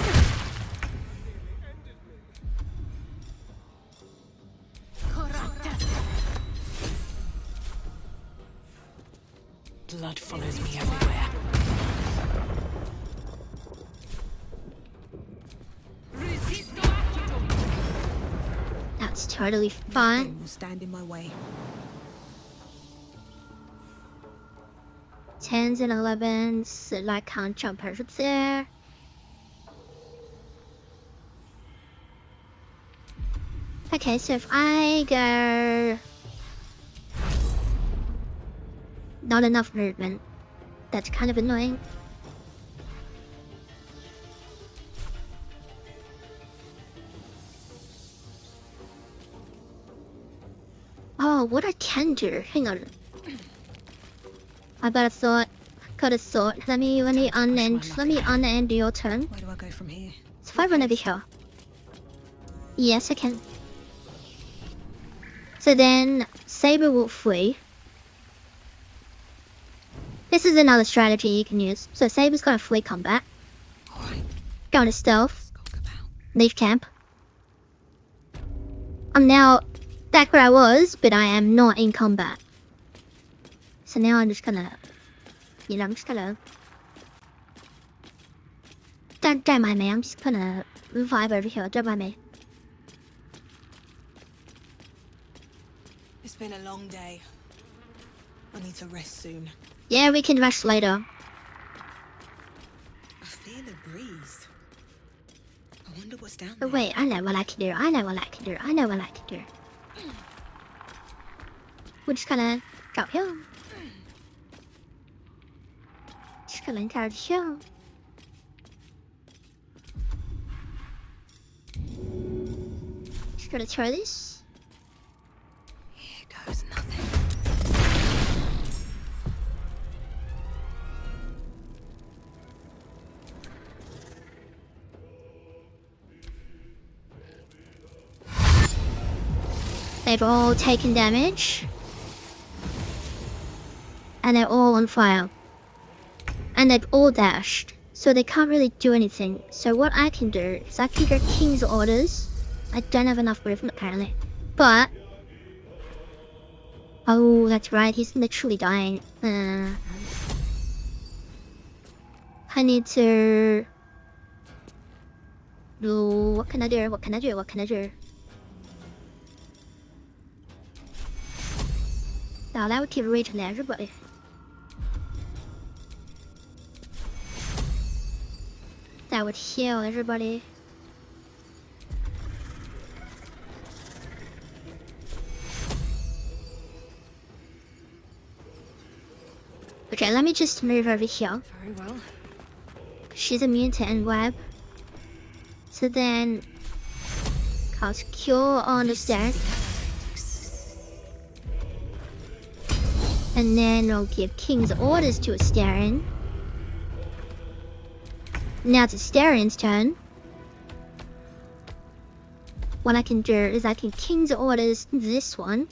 Blood follows me everywhere. That's totally fine. Nothing will stand in my way. 10s and 11s, so I can't jump over there. Okay, so if I go... Not enough movement. That's kind of annoying. Oh, what I can do? Hang on. I got a thought. Got a thought. Let me unend your turn. Where do I go from here? So if I run over here. Yes, I can. So then, Saber will flee. This is another strategy you can use. So Saber's gonna flee combat. Alright, Go into stealth. skulk about. Leave camp. I'm now back where I was, but I am not in combat. So now I'm just gonna... You know, I'm just gonna... Don't mind me, I'm just gonna revive over here. Don't mind me. It's been a long day. I need to rest soon. Yeah, we can rest later. I feel a breeze. I wonder what's down there. But wait, I know what I can do. I know what I can do. I know what I can do. We're just gonna go here. Just gonna encourage here. Just gonna try this. Here goes nothing. They've all taken damage. And they're all on fire. And they've all dashed. So they can't really do anything. So what I can do is I can get King's orders. I don't have enough movement apparently. But... Oh, that's right. He's literally dying. I need to... What can I do? What can I do? What can I do? Now that would keep reaching everybody. That would heal everybody. let me just move over here. Very well. She's immune to end web. So then cast Cure on the stairs. And then I'll give King's orders to Astarion. Now it's Astarion's turn. What I can do is I can King's orders this one.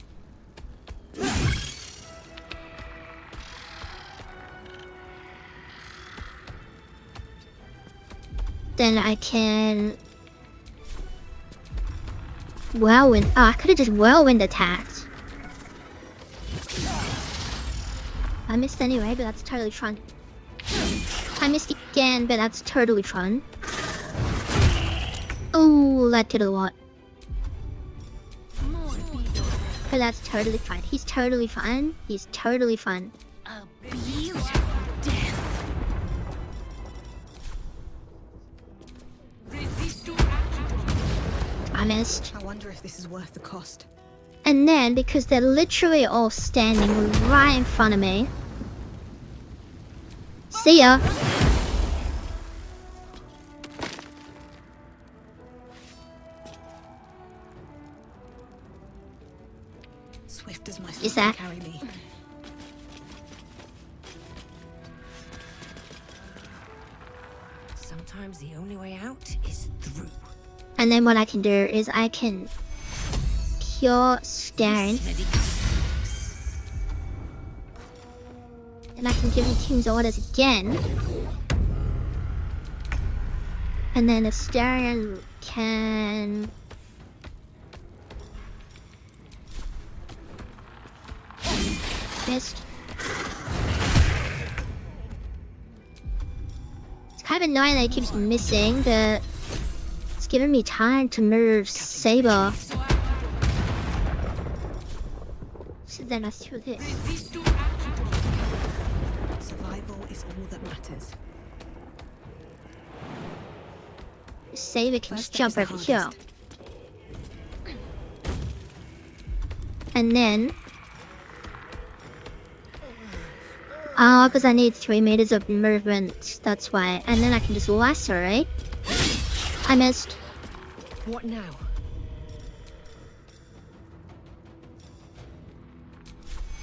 Then I can whirlwind. Oh, I could have just whirlwind attacked. I missed anyway, but that's totally fun. I missed again, but that's totally fun. Oh, that did a lot. But that's totally fine. He's totally fine. He's totally fine. A beautiful death. I missed. I wonder if this is worth the cost. And then, because they're literally all standing right in front of me. See ya. Swift as my Is feet that- carry me. Sometimes the only way out is through. And then what I can do is I can cure Stern. And I can give him King's orders again. And then the Stern can... Missed. It's kind of annoying that it keeps missing, but it's giving me time to move Saber. So then let's do this. Survival is all that matters. Saber can just First jump step over is the here. hardest. And then... Oh, because I need 3 meters of movement, that's why. And then I can just lacerate. I missed. What now?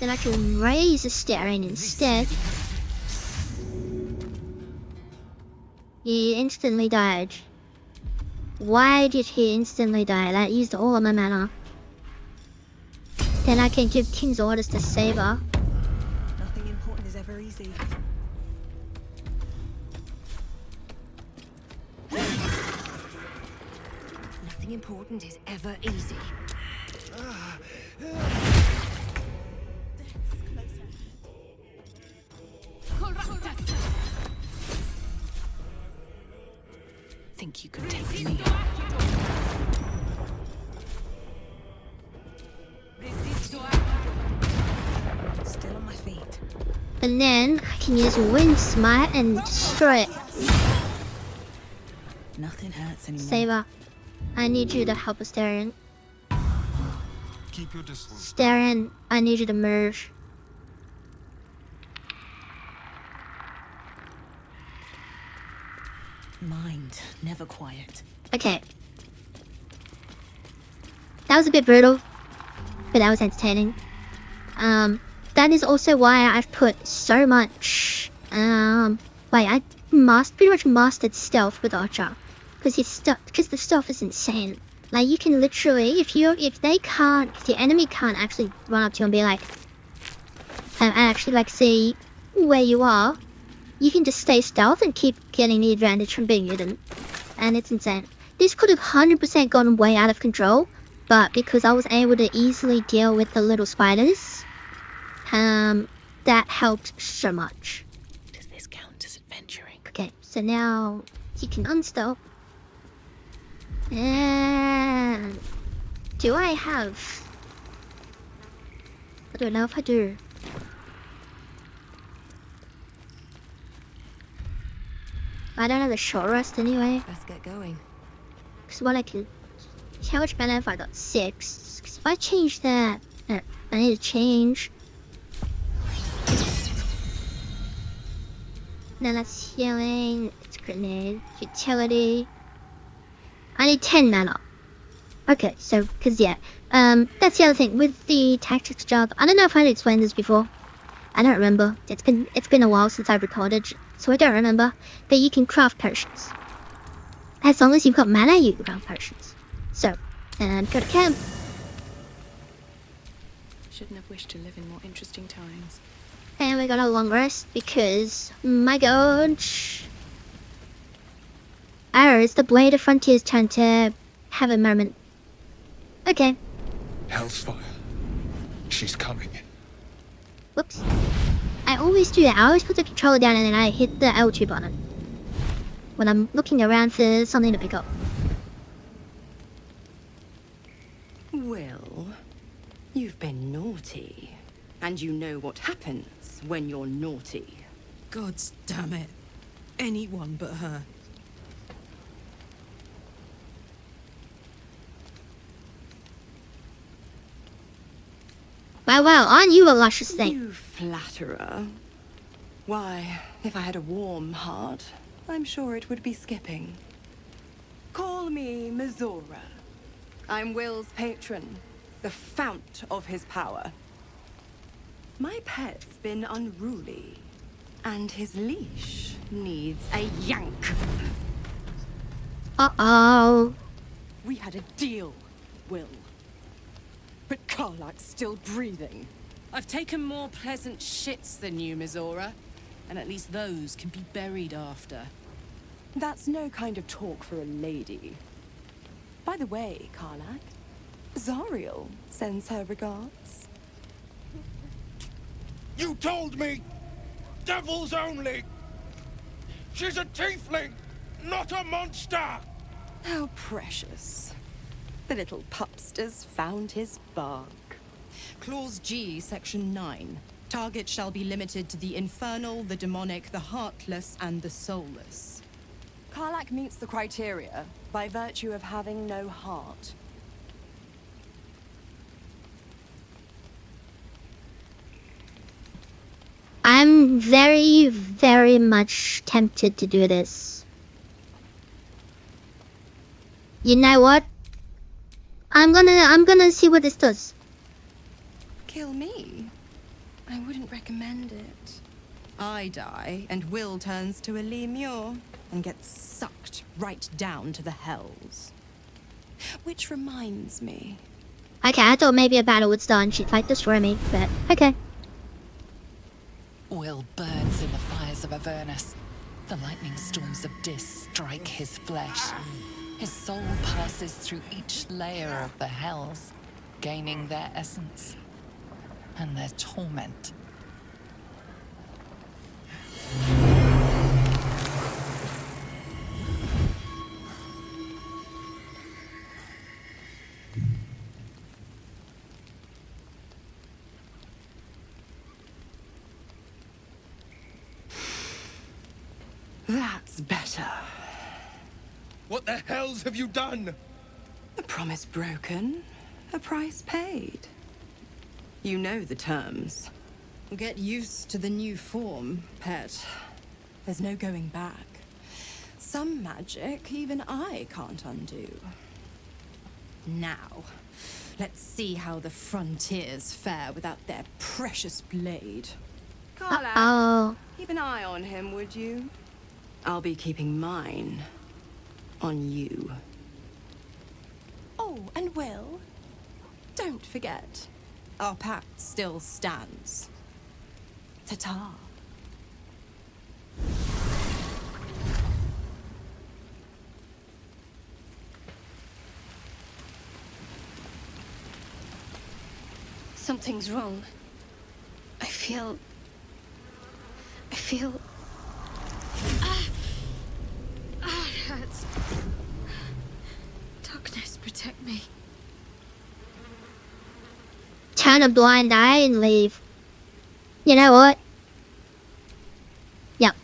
Then I can raise the staring instead. He instantly died. Why did he instantly die? That used all of my mana. Then I can give King's orders to Saber. Nothing important is ever easy. Nothing important is ever easy. Think you can take me? Still on my feet. And then I can use Wind Smite and destroy it. Nothing hurts anymore. Saber, I need you to help us, Darren. Keep your distance. Darren, I need you to move. Mind, never quiet. Okay. That was a bit brutal, but that was entertaining. That is also why I've put so much, I pretty much mastered stealth with Archer. Because the stealth is insane. Like, you can literally, if the enemy can't actually run up to you and be like, and actually, like, see where you are, you can just stay stealth and keep getting the advantage from being hidden. And it's insane. This could have 100% gone way out of control, but because I was able to easily deal with the little spiders, that helped so much. Does this count as adventuring? Okay, so now you can unstealth. And do I have? I don't know if I do. I don't have a short rest anyway. Let's get going. Because what I can... How much mana have I got? 6. Because if I change that... I need to change... Then that's healing. It's grenade. Utility. I need 10 mana. Okay, so, cause yeah. That's the other thing. With the tactics job, I don't know if I'd explained this before. I don't remember. It's been a while since I've recorded, so I don't remember. But you can craft potions. As long as you've got mana, you can craft potions. So, and go to camp. Shouldn't have wished to live in more interesting times. And we got a long rest because, my gosh. Oh, it's the Blade of Frontier's turn to have a moment. Okay. Hellsfire. She's coming. Whoops. I always do that. I always put the controller down and then I hit the L2 button. When I'm looking around for something to pick up. Will, you've been naughty. And you know what happens when you're naughty. Gods damn it. Anyone but her. Wow, aren't you a luscious thing? You flatterer. Why, if I had a warm heart, I'm sure it would be skipping. Call me Mizora. I'm Will's patron, the fount of his power. My pet's been unruly, and his leash needs a yank. Uh-oh. We had a deal, Will. But Karlak's still breathing. I've taken more pleasant shits than you, Mizora. And at least those can be buried after. That's no kind of talk for a lady. By the way, Karlak, Zariel sends her regards. You told me! Devils only! She's a tiefling, not a monster! How precious. The little pupster's found his bark. Clause G, Section 9. Target shall be limited to the infernal, the demonic, the heartless, and the soulless. Karlak meets the criteria by virtue of having no heart. I'm very, very much tempted to do this. You know what? I'm gonna see what this does. Kill me? I wouldn't recommend it. I die, and Will turns to a Lemure and gets sucked right down to the hells. Which reminds me. Okay, I thought maybe a battle would start and she'd fight destroy me, but okay. Will burns in the fires of Avernus. The lightning storms of Dis strike his flesh. His soul passes through each layer of the hells, gaining their essence and their torment. That's better. What the hells have you done? A promise broken, a price paid. You know the terms. Get used to the new form, pet. There's no going back. Some magic even I can't undo. Now, let's see how the frontiers fare without their precious blade. Karlak, Oh, keep an eye on him, would you? I'll be keeping mine on you. Oh, and Will, don't forget, our pact still stands. Ta-ta. Something's wrong. I feel... it hurts. Darkness, protect me. turn a blind eye and leave. You know what? Yep.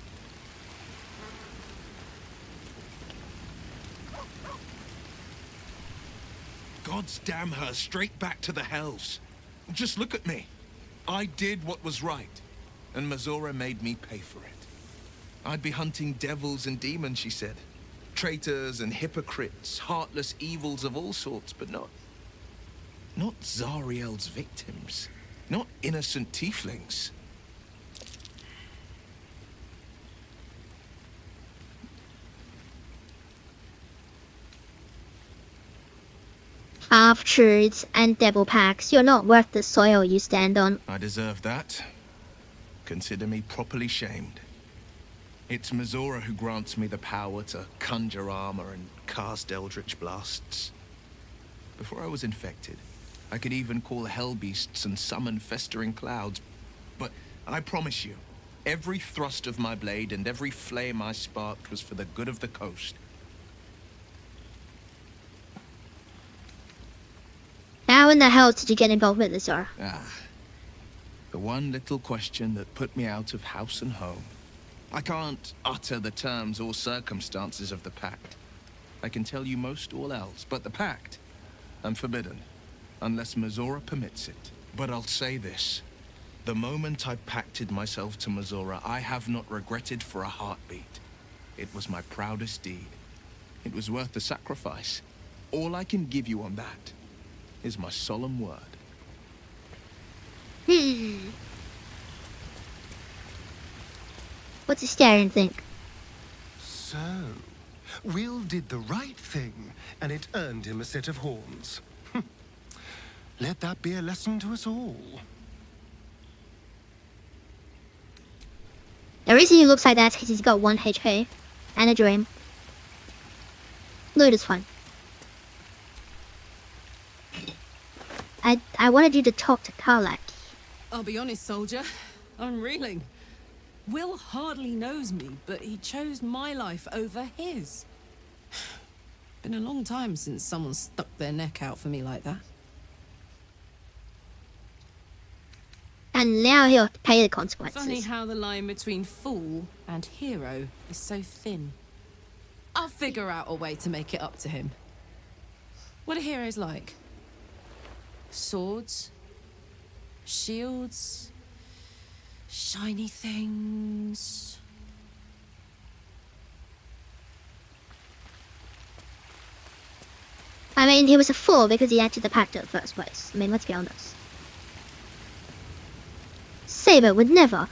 Gods damn her straight back to the hells. Just look at me. I did what was right, and Mizora made me pay for it. I'd be hunting devils and demons, she said. Traitors and hypocrites, heartless evils of all sorts, but not Zariel's victims. Not innocent tieflings. Half-truths and devil packs. You're not worth the soil you stand on. I deserve that. Consider me properly shamed. It's Mizora who grants me the power to conjure armor and cast eldritch blasts. Before I was infected, I could even call hell beasts and summon festering clouds. But I promise you, every thrust of my blade and every flame I sparked was for the good of the coast. How in the hell did you get involved with this, sir? The one little question that put me out of house and home. I can't utter the terms or circumstances of the pact. I can tell you most all else, but the pact, I'm forbidden, unless Mizora permits it. But I'll say this. The moment I pacted myself to Mizora, I have not regretted for a heartbeat. It was my proudest deed. It was worth the sacrifice. All I can give you on that is my solemn word. What's he staring think? So, Will did the right thing, and it earned him a set of horns. Let that be a lesson to us all. The reason he looks like that is because he's got 1 HP and a dream. Loot is fun. I wanted you to talk to Karlach. I'll be honest, soldier. I'm reeling. Will hardly knows me, but he chose my life over his. Been a long time since someone stuck their neck out for me like that. And now he'll have to pay the consequences. Funny how the line between fool and hero is so thin. I'll figure out a way to make it up to him. What are heroes like? Swords? Shields? Shiny things? I mean, he was a fool because he entered the pact in the first place. I mean, let's be honest. Saber would never.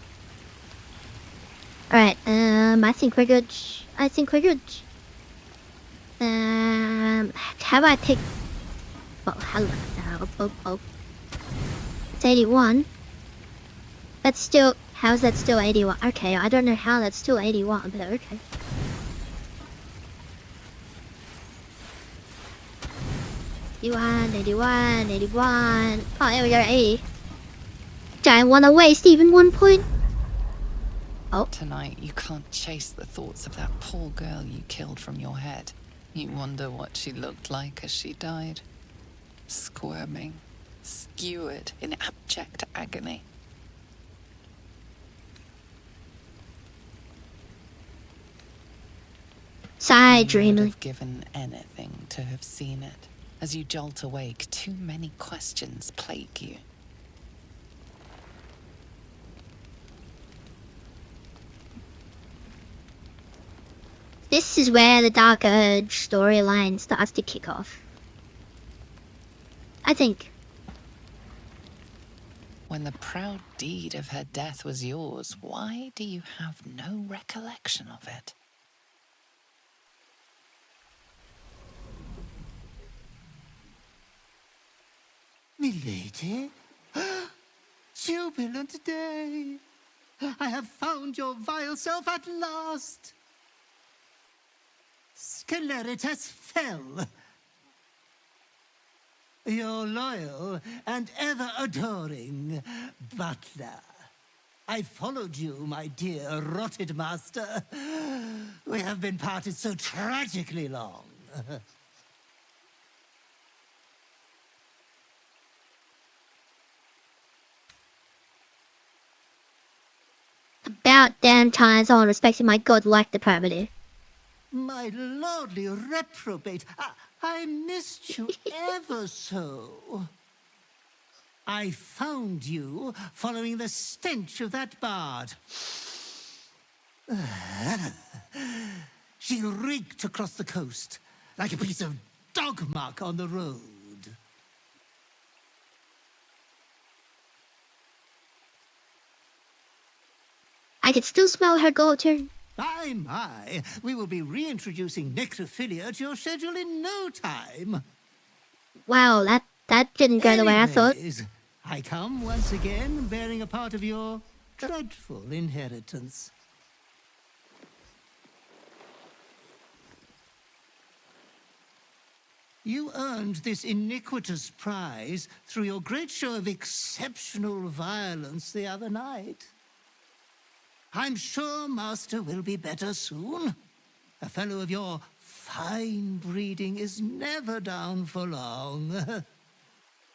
Alright, I think we're good. I think we're good. Have I picked... Well, hello. It's 81. That's still... How's that still 81? Okay, I don't know how that's still 81, but okay. Eighty-one. Oh, there we go, 80. Don't want to waste even 1 point. Oh. Tonight, you can't chase the thoughts of that poor girl you killed from your head. You wonder what she looked like as she died. Squirming, skewered in abject agony. Sigh You would dreamily. have given anything to have seen it. As you jolt awake, too many questions plague you. This is where the Dark Urge storyline starts to kick off. I think. When the proud deed of her death was yours, why do you have no recollection of it? Milady? Jubilant day! I have found your vile self at last! Sceleritas fell. Your loyal and ever-adoring butler. I followed you, my dear rotted master. We have been parted so tragically long. About damn time someone respected my godlike depravity. My lordly reprobate, I missed you ever so. I found you following the stench of that bard. She reeked across the coast like a piece of dog muck on the road. I can still smell her go-to. My, we will be reintroducing necrophilia to your schedule in no time. Wow, that didn't go the way I thought. Anyways, I come once again bearing a part of your dreadful inheritance. You earned this iniquitous prize through your great show of exceptional violence the other night. I'm sure Master will be better soon. A fellow of your fine breeding is never down for long.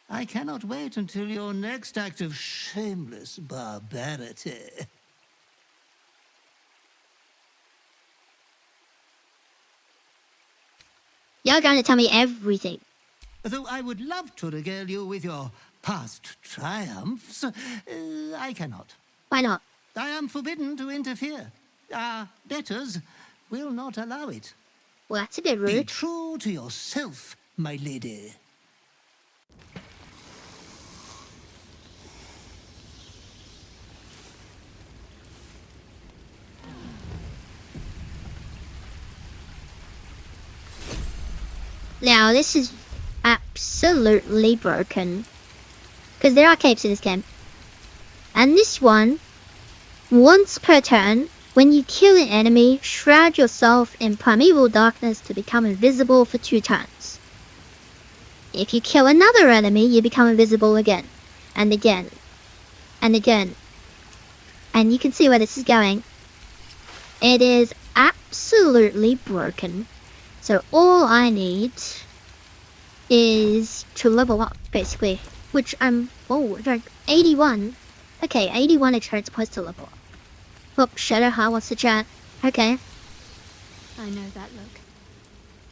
I cannot wait until your next act of shameless barbarity. You're going to tell me everything. Though I would love to regale you with your past triumphs, I cannot. Why not? I am forbidden to interfere. Our betters will not allow it. Well, that's a bit Be rude. true to yourself, my lady. Now, this is absolutely broken. Because there are capes in this game. And this one, once per turn, when you kill an enemy, shroud yourself in primeval darkness to become invisible for 2 turns. If you kill another enemy, you become invisible again. And again. And again. And you can see where this is going. It is absolutely broken. So all I need is to level up, basically. Which I'm... Oh, like 81. Okay, 81 is how it's supposed to level up. Oh, Shadowheart wants to chat. Okay. I know that look.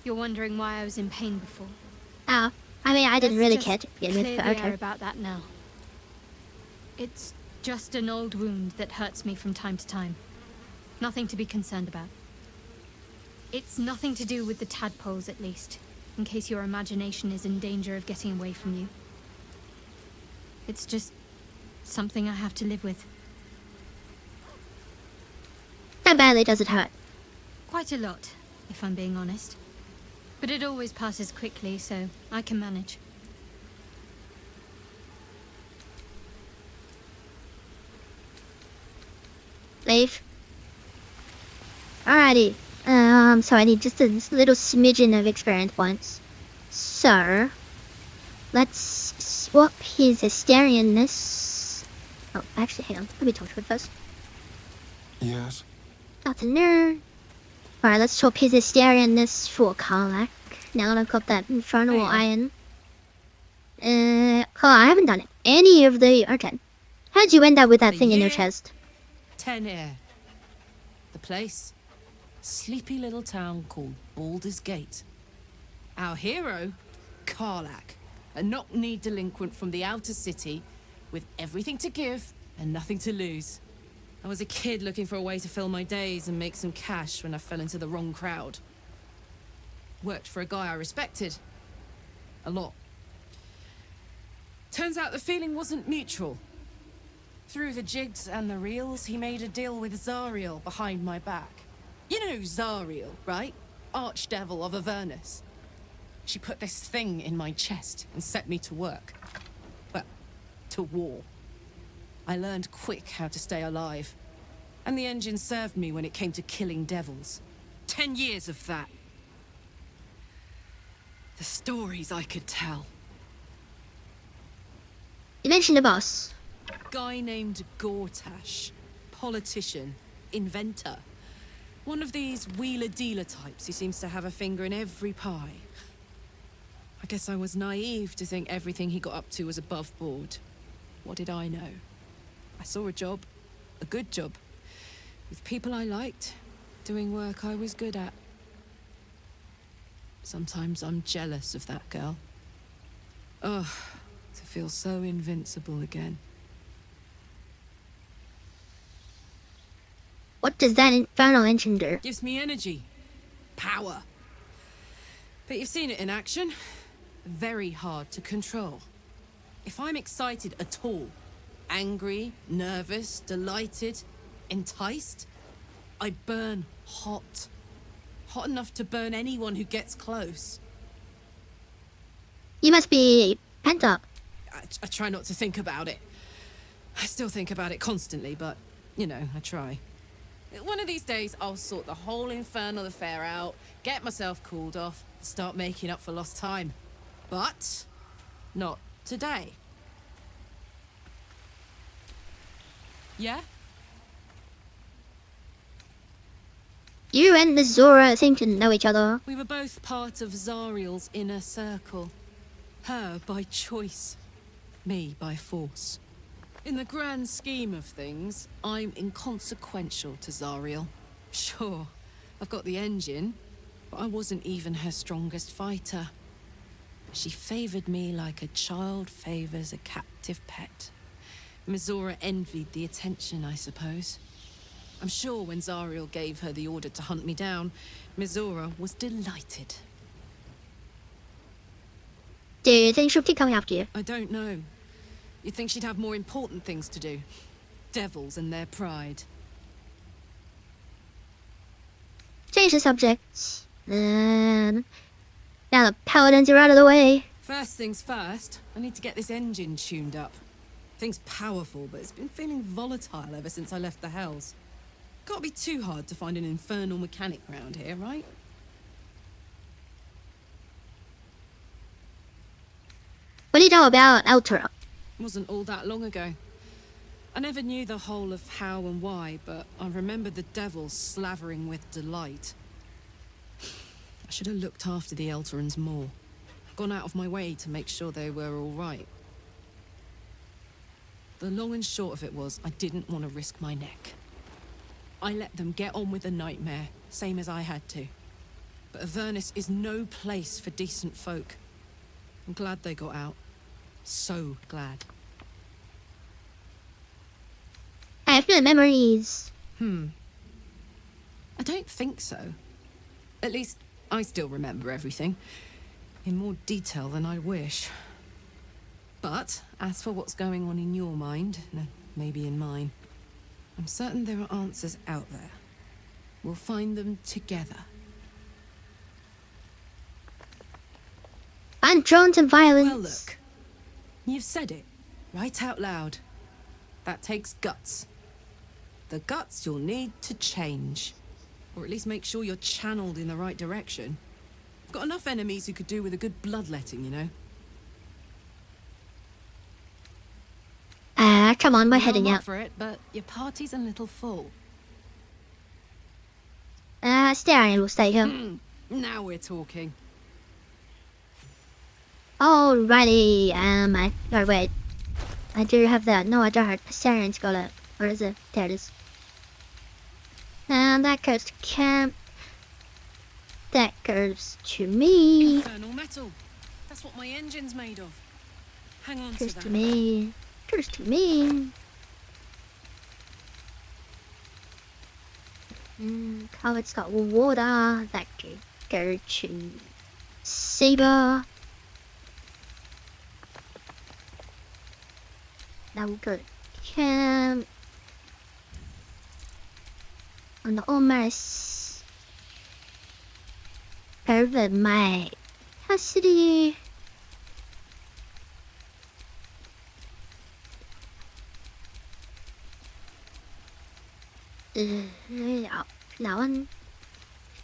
You're wondering why I was in pain before. Ah, I mean, I didn't Let's really just care to begin with, clear but the okay. air about that now. It's just an old wound that hurts me from time to time. Nothing to be concerned about. It's nothing to do with the tadpoles, at least, in case your imagination is in danger of getting away from you. It's just something I have to live with. How badly does it hurt? Quite a lot, if I'm being honest. But it always passes quickly, so I can manage. Leave. Alrighty. So I need just a little smidgen of experience points. So, let's swap his Hysterianness. Oh, actually, hang on. Let me talk to it first. Yes? Nothing there. Alright, let's swap his Hysterianness for Karlach. Now that I've got that Infernal Iron. Oh, I haven't done any of the... Okay. How'd you end up with that The thing in your year- chest? 10 air. The place? Sleepy little town called Baldur's Gate. Our hero? Karlach. A knock-kneed delinquent from the outer city with everything to give and nothing to lose. I was a kid looking for a way to fill my days and make some cash when I fell into the wrong crowd. Worked for a guy I respected. A lot. Turns out the feeling wasn't mutual. Through the jigs and the reels, he made a deal with Zariel behind my back. You know Zariel, right? Archdevil of Avernus. She put this thing in my chest and set me to work. Well, to war. I learned quick how to stay alive. And the engine served me when it came to killing devils. 10 years of that. The stories I could tell. You mentioned the boss. Guy named Gortash. Politician. Inventor. One of these wheeler-dealer types who seems to have a finger in every pie. I guess I was naive to think everything he got up to was above board. What did I know? I saw a job. A good job. With people I liked. Doing work I was good at. Sometimes I'm jealous of that girl. Ugh, to feel so invincible again. What does that infernal engine do? Gives me energy. Power. But you've seen it in action. Very hard to control. If I'm excited at all, angry, nervous, delighted, enticed, I burn hot. Hot enough to burn anyone who gets close. You must be pent up. I try not to think about it. I still think about it constantly, but, you know, I try. One of these days, I'll sort the whole infernal affair out, get myself cooled off, start making up for lost time. But not today. Yeah? You and Miss Zora seem to know each other. We were both part of Zariel's inner circle. Her by choice, me by force. In the grand scheme of things, I'm inconsequential to Zariel. Sure, I've got the engine, but I wasn't even her strongest fighter. She favored me like a child favors a captive pet. Mizora envied the attention, I suppose. I'm sure when Zariel gave her the order to hunt me down, Mizora was delighted. Do you think she'll keep coming after you? I don't know. You'd think she'd have more important things to do. Devils and their pride. Change the subject. And now the paladins are out of the way. First things first, I need to get this engine tuned up. Thing's powerful, but it's been feeling volatile ever since I left the Hells. Can't be too hard to find an infernal mechanic round here, right? What do you know about Eltura? Wasn't all that long ago. I never knew the whole of how and why, but I remember the devils slavering with delight. I should have looked after the Elturans more. Gone out of my way to make sure they were all right. The long and short of it was, I didn't want to risk my neck. I let them get on with the nightmare, same as I had to. But Avernus is no place for decent folk. I'm glad they got out. So glad. I have no memories. I don't think so. At least, I still remember everything. In more detail than I wish. But, as for what's going on in your mind, maybe in mine, I'm certain there are answers out there. We'll find them together. I'm drawn to violence. Well, look. You've said it, right out loud. That takes guts. The guts you'll need to change. Or at least make sure you're channeled in the right direction. I've got enough enemies who could do with a good bloodletting, you know? Come on, we're I'm heading up out. for it, but your party's a little full. Staring will stay here. Now we're talking. Alrighty, oh wait. I do have that. No, I don't. Saren's got it. Where is it? There it is. And that goes to camp. That goes to me. Infernal metal. That's what my engine's made of. Hang on Goes to to that. me. Goes to me. Oh, it's got water. That could go to Saber. Now we'll go to camp. And almost over my custody. That one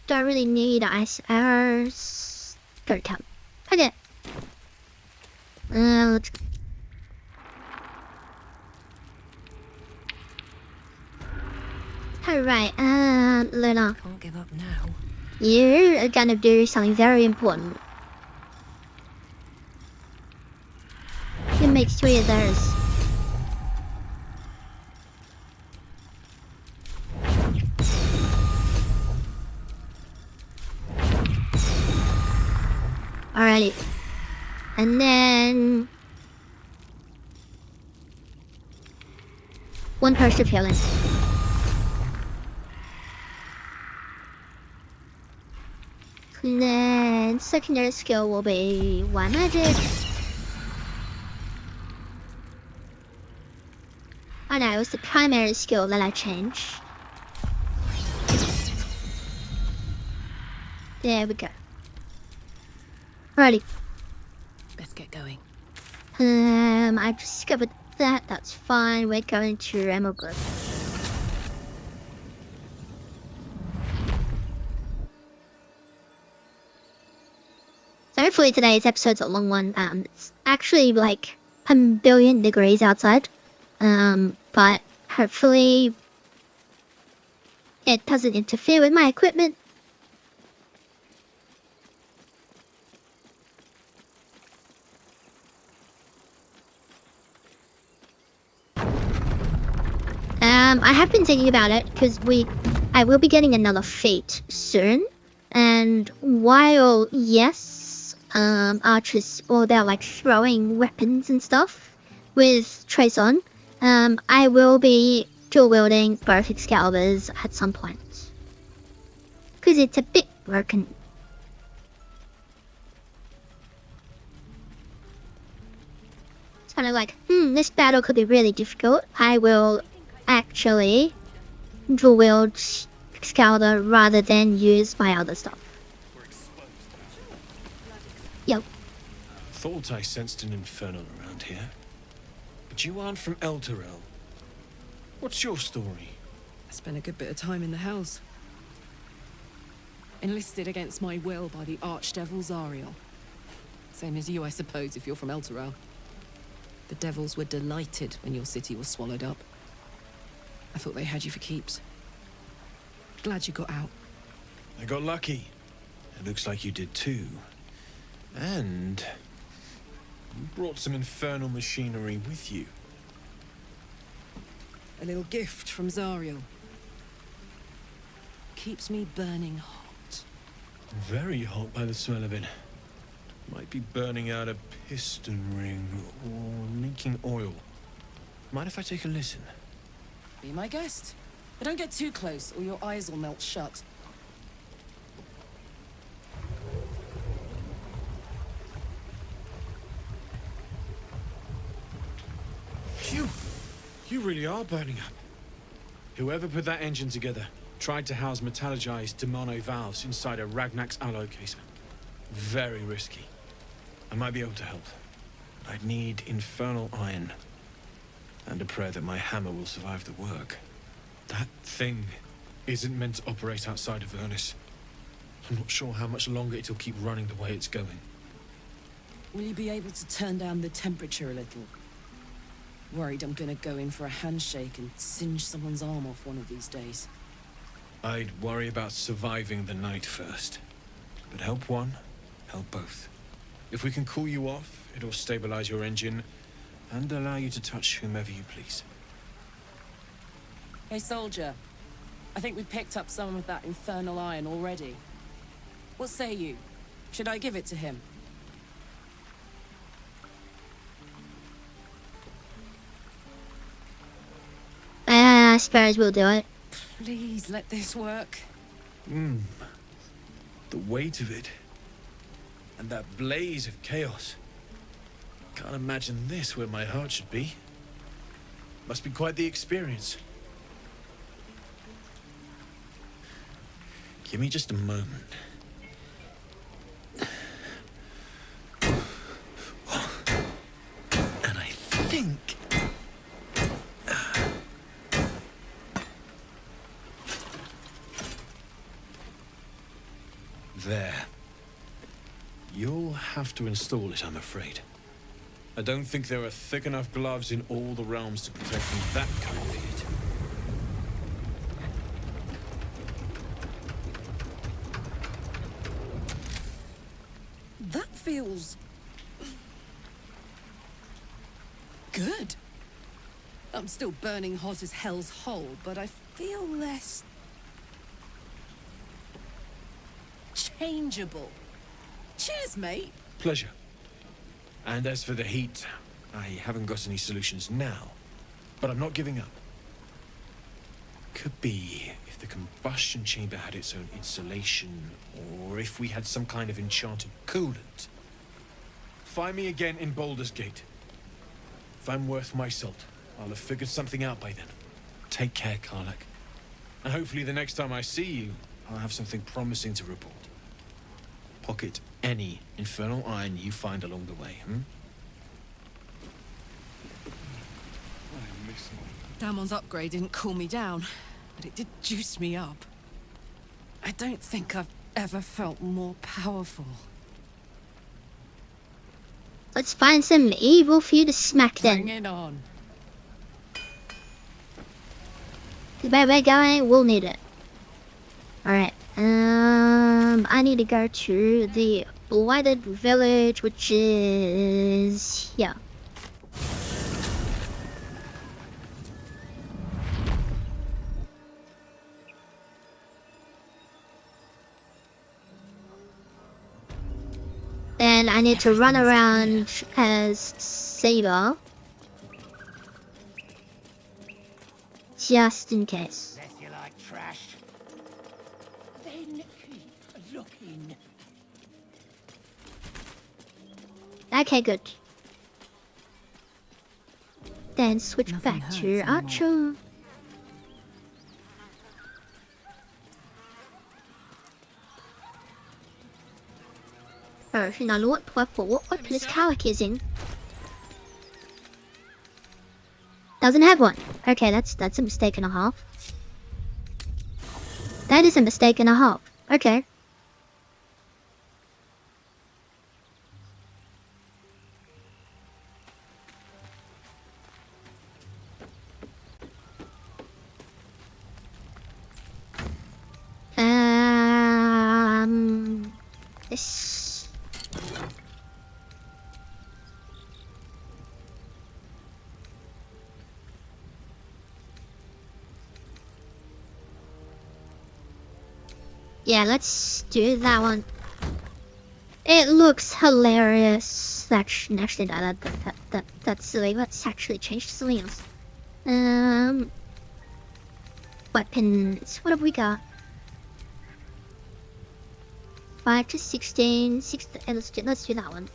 don't really need ice hours. Go to camp. Okay. Let's go. Alright, Luna. Can't give up now. You're gonna do something very important. You make 3 of those. Alrighty. And then 1 person healing. And then secondary skill will be Wild Magic. Oh no, it was the primary skill that I changed. There we go. Alrighty. Let's get going. I discovered that. That's fine. We're going to Emerald. So hopefully today's episode's a long one. It's actually like a billion degrees outside. But hopefully it doesn't interfere with my equipment. I have been thinking about it because I will be getting another fate soon, and while yes, archers, or they're like throwing weapons and stuff with trace on, I will be dual wielding both Excaliburs at some point because it's a bit broken. It's kind of like, this battle could be really difficult. I will actually dual wield Excalibur rather than use my other stuff. Yo. Thought I sensed an infernal around here. But you aren't from Elturel. What's your story? I spent a good bit of time in the Hells. Enlisted against my will by the Archdevil Zariel. Same as you, I suppose, if you're from Elturel. The devils were delighted when your city was swallowed up. I thought they had you for keeps. Glad you got out. I got lucky. It looks like you did too. And you brought some infernal machinery with you. A little gift from Zariel. Keeps me burning hot. Very hot by the smell of it. Might be burning out a piston ring or leaking oil. Mind if I take a listen? Be my guest. But don't get too close or your eyes will melt shut. Phew! You really are burning up. Whoever put that engine together tried to house metallurgized Demono valves inside a Ragnak's alloy casement. Very risky. I might be able to help. I'd need infernal iron. And a prayer that my hammer will survive the work. That thing isn't meant to operate outside of Vernus. I'm not sure how much longer it'll keep running the way it's going. Will you be able to turn down the temperature a little? Worried I'm gonna go in for a handshake and singe someone's arm off one of these days. I'd worry about surviving the night first. But help one, help both. If we can cool you off, it'll stabilize your engine and allow you to touch whomever you please. Hey, soldier. I think we picked up some of that infernal iron already. What say you? Should I give it to him? I suppose we'll do it. Please let this work. The weight of it. And that blaze of chaos. Can't imagine this where my heart should be. Must be quite the experience. Give me just a moment. And I think... There. You'll have to install it, I'm afraid. I don't think there are thick enough gloves in all the realms to protect from that kind of heat. That feels... good. I'm still burning hot as hell's hole, but I feel less... changeable. Cheers, mate. Pleasure. And as for the heat, I haven't got any solutions now, but I'm not giving up. Could be if the combustion chamber had its own insulation, or if we had some kind of enchanted coolant. Find me again in Baldur's Gate. If I'm worth my salt, I'll have figured something out by then. Take care, Karlak. And hopefully the next time I see you, I'll have something promising to report. Pocket any infernal iron you find along the way, Damon's upgrade didn't cool me down, but it did juice me up. I don't think I've ever felt more powerful. Let's find some evil for you to smack then. Bring it on. Where we're going, we'll need it. Alright, I need to go to the Blighted Village, which is here. And I need to run around as Saber. Just in case. Unless you like trash. Then keep looking. Okay, good. Then switch back to Archer. Now what place Karlak is in? Doesn't have one. Okay, that's a mistake and a half. That is a mistake and a half. Okay. This. Yeah, let's do that one. It looks hilarious. Actually, that's silly. Let's actually change the wheels. Weapons. What have we got? 5 to 16. 6 to, let's do that one.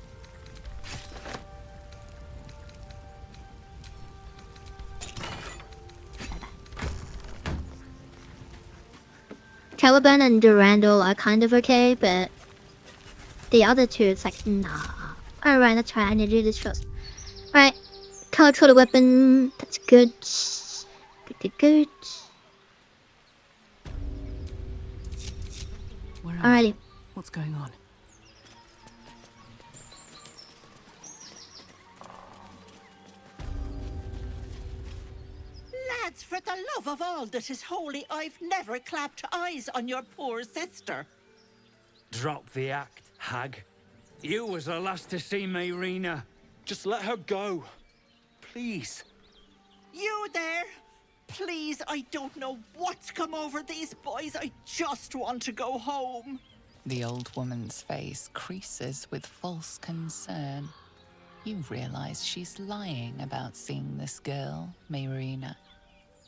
Caliban and Durandal are kind of okay, but the other two, it's like, nah. Alright, that's right, I need to do this first. Alright, color weapon, that's good. Good. Alrighty. What's going on? Lads, for the love of all that is holy, I've never clapped eyes on your poor sister. Drop the act, hag. You was the last to see Mayrina. Just let her go. Please. You there? Please, I don't know what's come over these boys. I just want to go home. The old woman's face creases with false concern. You realize she's lying about seeing this girl, Mayrina.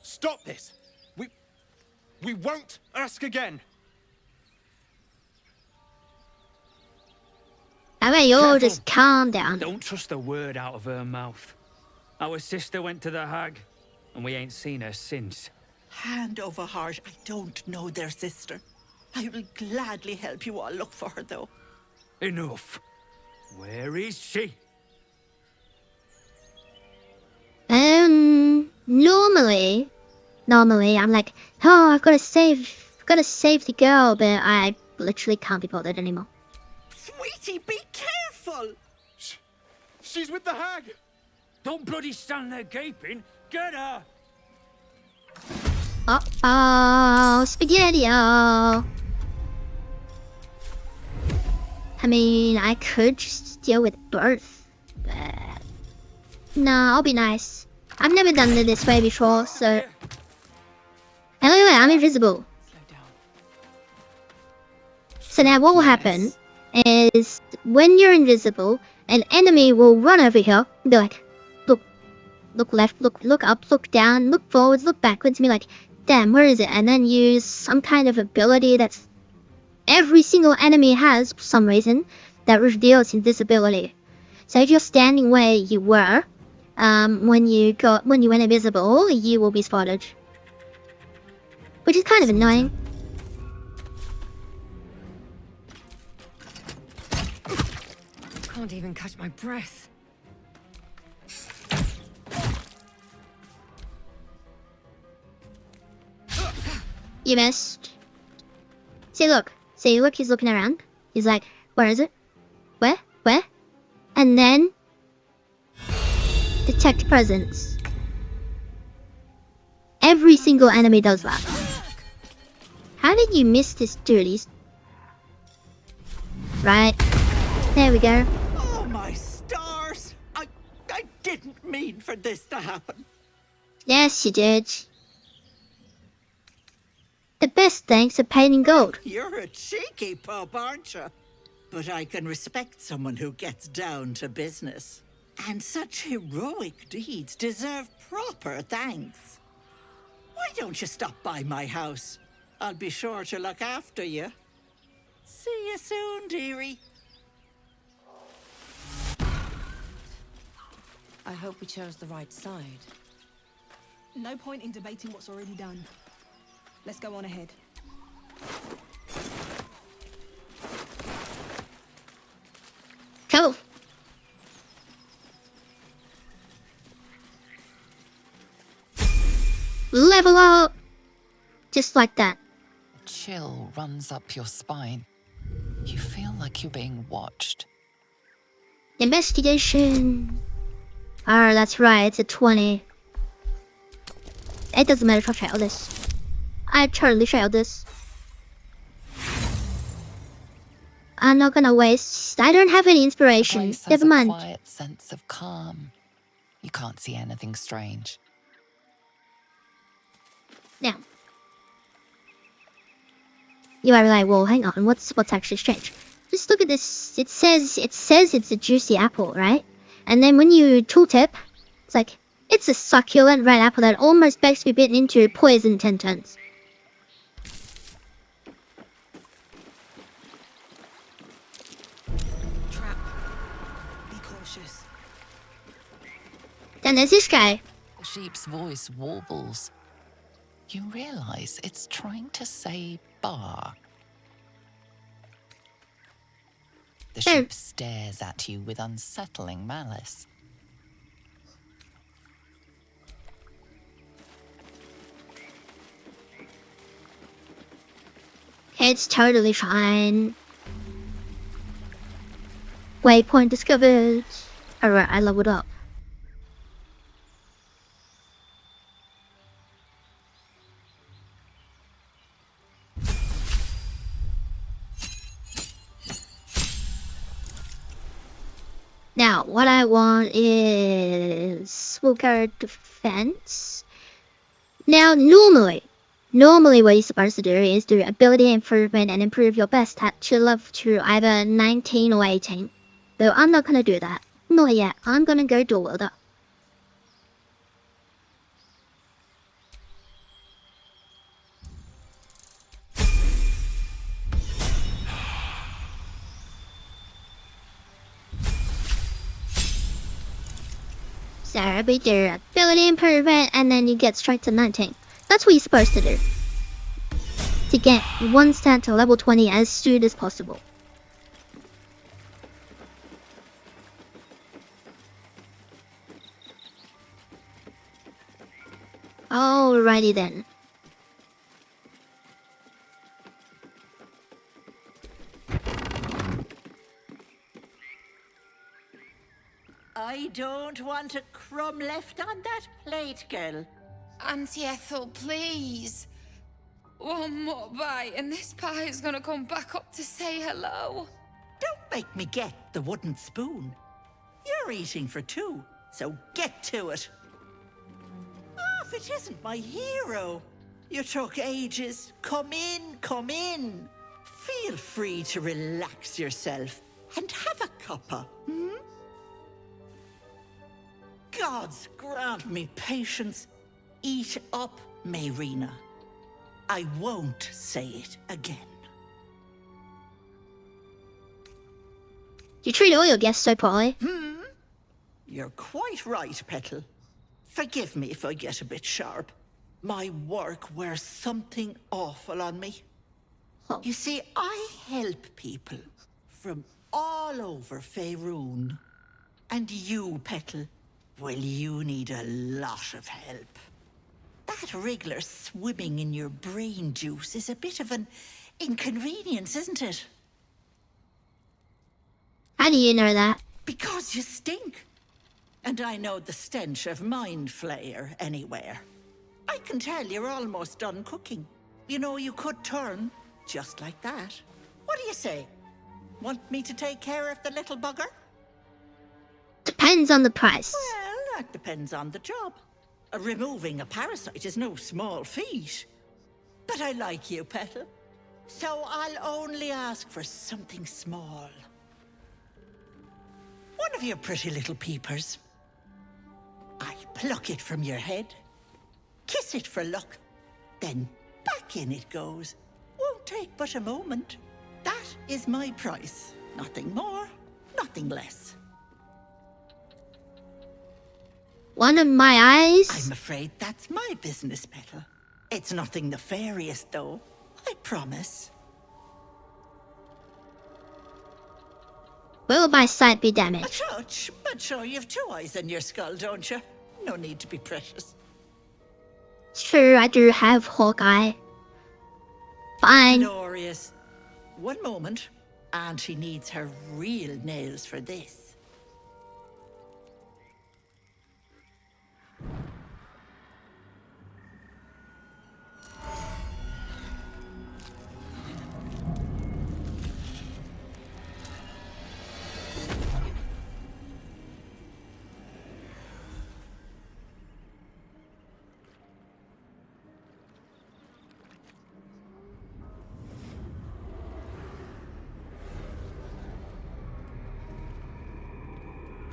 Stop this! We won't ask again! Alright, you all just calm down. Don't trust a word out of her mouth. Our sister went to the hag, and we ain't seen her since. Hand over heart, I don't know their sister. I will gladly help you all look for her, though. Enough. Where is she? Normally, I'm like, oh, I've got to save the girl, but I literally can't be bothered anymore. Sweetie, be careful! She's with the hag! Don't bloody stand there gaping. Get her! Uh-oh, Spaghetti-O! I mean, I could just deal with both, but... Nah, I'll be nice. I've never done it this way before, so... Anyway, I'm invisible. So now what will happen is, when you're invisible, an enemy will run over here and be like, look left, look up, look down, look forwards, look backwards, and be like, damn, where is it? And then use some kind of ability that's every single enemy has for some reason that reveals invisibility. So if you're standing where you were, when you went invisible, you will be spotted, which is kind of annoying. Can't even catch my breath. You missed. See, look, he's looking around. He's like, where is it? Where? And then detect presence. Every single enemy does that. How did you miss this, duties? Right. There we go. Oh, my stars! I didn't mean for this to happen. Yes, you did. The best thanks are paid in gold. You're a cheeky pup, aren't you? But I can respect someone who gets down to business. And such heroic deeds deserve proper thanks. Why don't you stop by my house? I'll be sure to look after you. See you soon, dearie. I hope we chose the right side. No point in debating what's already done. Let's go on ahead. Cool. Level up! Just like that. A chill runs up your spine. You feel like you're being watched. Investigation. Ah, that's right, it's a 20. It doesn't matter if I fail this. I totally failed this. I'm not gonna waste. I don't have any inspiration. Place has Never a mind. quiet sense of calm. You can't see anything strange. Now, you are like, well, hang on. What's actually strange? Just look at this. It says it's a juicy apple, right? And then when you tooltip, it's like it's a succulent red apple that almost begs to be bitten into poison 10 tons. Trap. Be cautious. Then there's this guy. The sheep's voice warbles. You realize it's trying to say bar. The sheep stares at you with unsettling malice. It's totally fine. Waypoint discovered. Alright, I leveled up. Now, what I want is Willguard defense. Now, normally what you're supposed to do is do ability improvement and improve your best stat to level to either 19 or 18. Though I'm not gonna do that. Not yet. I'm gonna go dual wielder. So we do ability improvement and then you get straight to 19. That's what you're supposed to do. To get one stat to level 20 as soon as possible. Alrighty then. I don't want a crumb left on that plate, girl. Auntie Ethel, please. One more bite and this pie is gonna come back up to say hello. Don't make me get the wooden spoon. You're eating for two, so get to it. Oh, if it isn't my hero. You took ages. Come in, come in. Feel free to relax yourself and have a cuppa, hmm? Gods grant me patience. Eat up, Mayrina. I won't say it again. You treat all your guests so poorly. You're quite right, Petal. Forgive me if I get a bit sharp. My work wears something awful on me. Oh. You see, I help people from all over Faerun. And you, Petal, well, you need a lot of help. That wriggler swimming in your brain juice is a bit of an inconvenience, isn't it? How do you know that? Because you stink. And I know the stench of mind flayer anywhere. I can tell you're almost done cooking. You know, you could turn just like that. What do you say? Want me to take care of the little bugger? Depends on the price. Well, that depends on the job. Removing a parasite is no small feat. But I like you, Petal. So I'll only ask for something small. One of your pretty little peepers. I pluck it from your head, kiss it for luck, then back in it goes. Won't take but a moment. That is my price. Nothing more, nothing less. One of my eyes? I'm afraid that's my business, Petal. It's nothing nefarious, though. I promise. Will my sight be A damaged? touch, but sure you've 2 eyes in your skull, don't you? No need to be precious. It's true, I do have Hawkeye. Fine. Glorious. One moment. And she needs her real nails for this.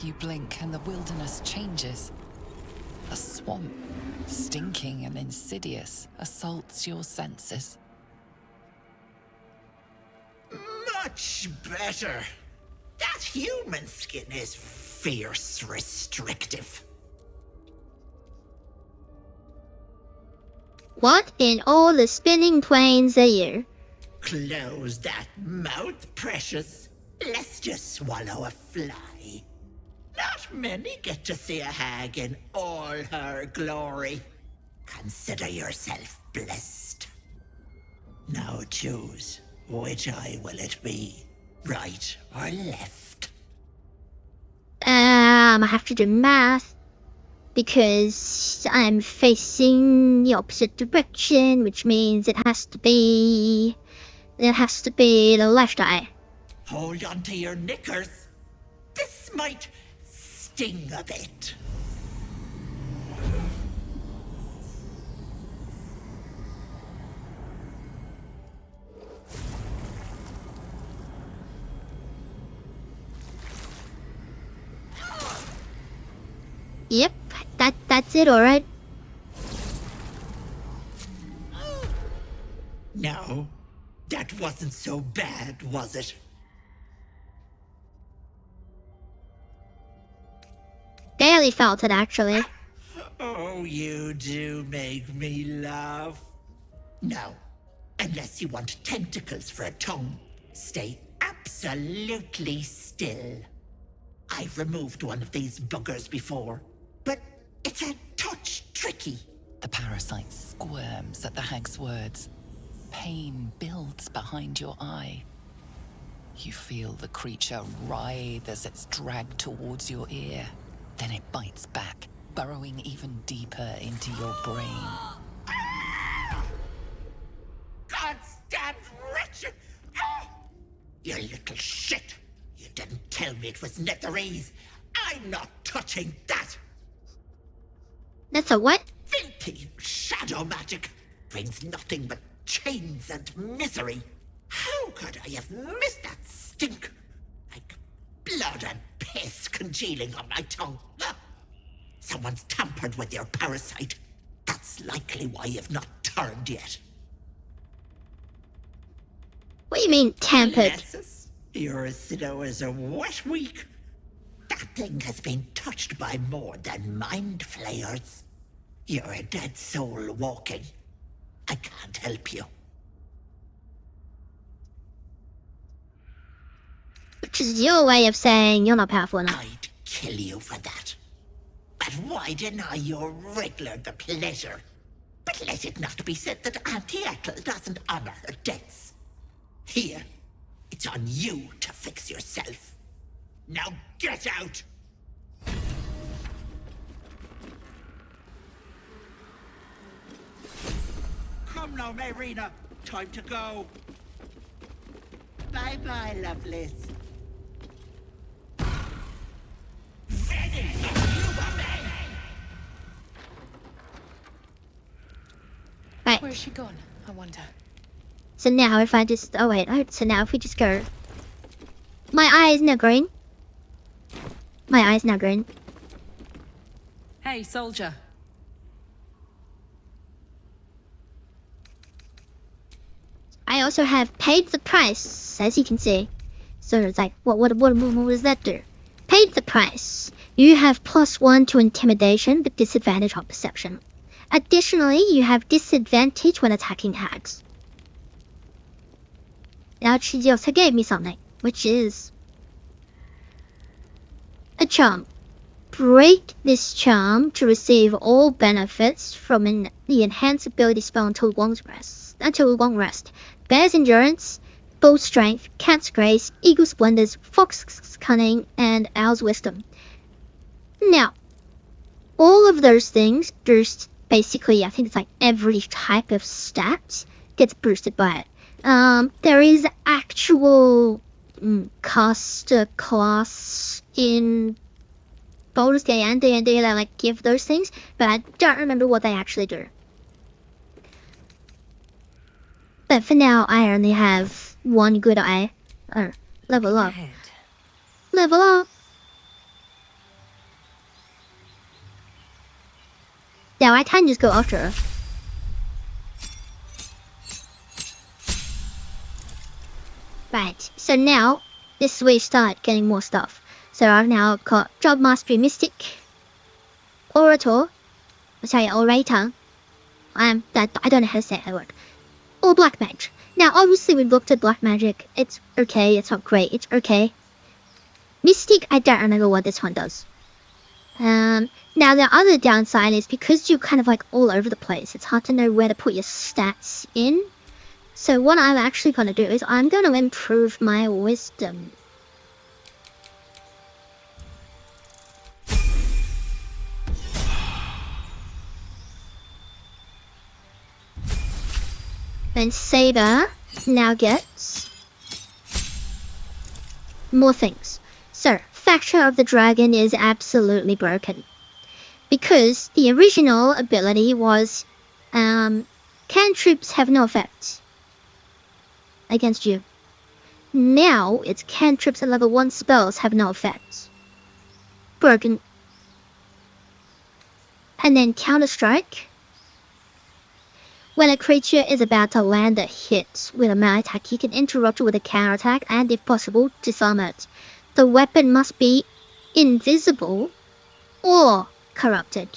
You blink and the wilderness changes. A swamp, stinking and insidious, assaults your senses. Much better. That human skin is fierce restrictive. What in all the spinning plains are you? Close that mouth, precious, lest you swallow a fly. Not many get to see a hag in all her glory. Consider yourself blessed. Now choose, which eye will it be? Right or left? I have to do math. Because I'm facing the opposite direction, which means it has to be the left eye. Hold on to your knickers. This might sting a bit. Yep, that's it, alright. No, that wasn't so bad, was it? Barely felt it, actually. Oh, you do make me laugh. No, unless you want tentacles for a tongue, stay absolutely still. I've removed one of these buggers before, but it's a touch tricky. The parasite squirms at the hag's words. Pain builds behind your eye. You feel the creature writhe as it's dragged towards your ear. Then it bites back, burrowing even deeper into your brain. Goddamn wretched! You little shit! You didn't tell me it was netherese. I'm not touching that! That's a what? Filthy shadow magic brings nothing but chains and misery. How could I have missed that stink? Like blood and piss congealing on my tongue. Someone's tampered with your parasite. That's likely why you've not turned yet. What do you mean, tampered? Blesses, you're as slow as a wet week. That thing has been touched by more than mind flayers. You're a dead soul walking. I can't help you. Which is your way of saying you're not powerful enough. I'd kill you for that. But why deny your wriggler the pleasure? But let it not be said that Auntie Ethel doesn't honor her debts. Here, it's on you to fix yourself. Now get out! Come now, Marina. Time to go. Bye-bye, Lovelace. Right. Where's she gone, I wonder? So now if I just... Oh wait, so now if we just go... My eye is now green. My eye is now green. Hey, soldier. I also have paid the price, as you can see. So it's like, what does that do? Paid the price. You have +1 to intimidation, but disadvantage on perception. Additionally, you have disadvantage when attacking hags. Now she also gave me something, which is a charm. Break this charm to receive all benefits from the enhanced ability spell until long rest. Bear's endurance, bull strength, cat's grace, eagle splendors, fox cunning, and owl's wisdom. Now, all of those things boost basically, I think it's like every type of stat gets boosted by it. There is actual caster class in Baldur's Gate and D&D that like give those things, but I don't remember what they actually do. But for now, I only have one good eye. Oh, level up. Level up. Now I can just go after her. Right, so now, this is where you start getting more stuff. So I've now got Job Mastery Mystic, Orator, Orator, I don't know how to say that word, or Black Mage. Now obviously we've looked at Black Magic, it's okay, it's not great, it's okay. Mystic, I don't remember what this one does. Now the other downside is because you're kind of like all over the place, it's hard to know where to put your stats in. So what I'm actually going to do is I'm going to improve my wisdom. And Saber now gets more things. So, Fracture of the Dragon is absolutely broken. Because the original ability was cantrips have no effect against you. Now it's cantrips and level 1 spells have no effect. Broken. And then Counter-Strike. When a creature is about to land a hit with a melee attack, you can interrupt it with a counterattack and, if possible, disarm it. The weapon must be invisible or corrupted.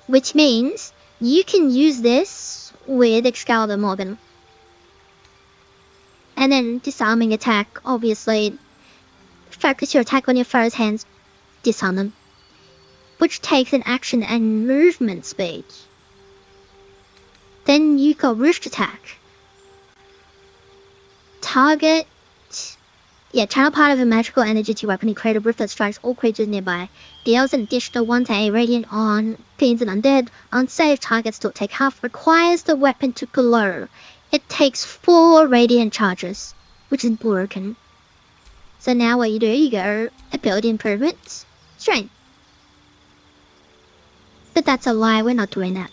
Which means you can use this with Excalibur Morgan. And then disarming attack, obviously, focus your attack on your foe's hands, disarm them. Which takes an action and movement speed. Then you got Roost Attack. Target... channel part of a magical energy to your weapon and create a roof that strikes all creatures nearby. Deals an additional 1 to 8 radiant on fiends and undead. Unsafe targets don't take half. Requires the weapon to glow. It takes 4 radiant charges, which is broken. So now what you do, you go ability improvements, strength. But that's a lie, we're not doing that.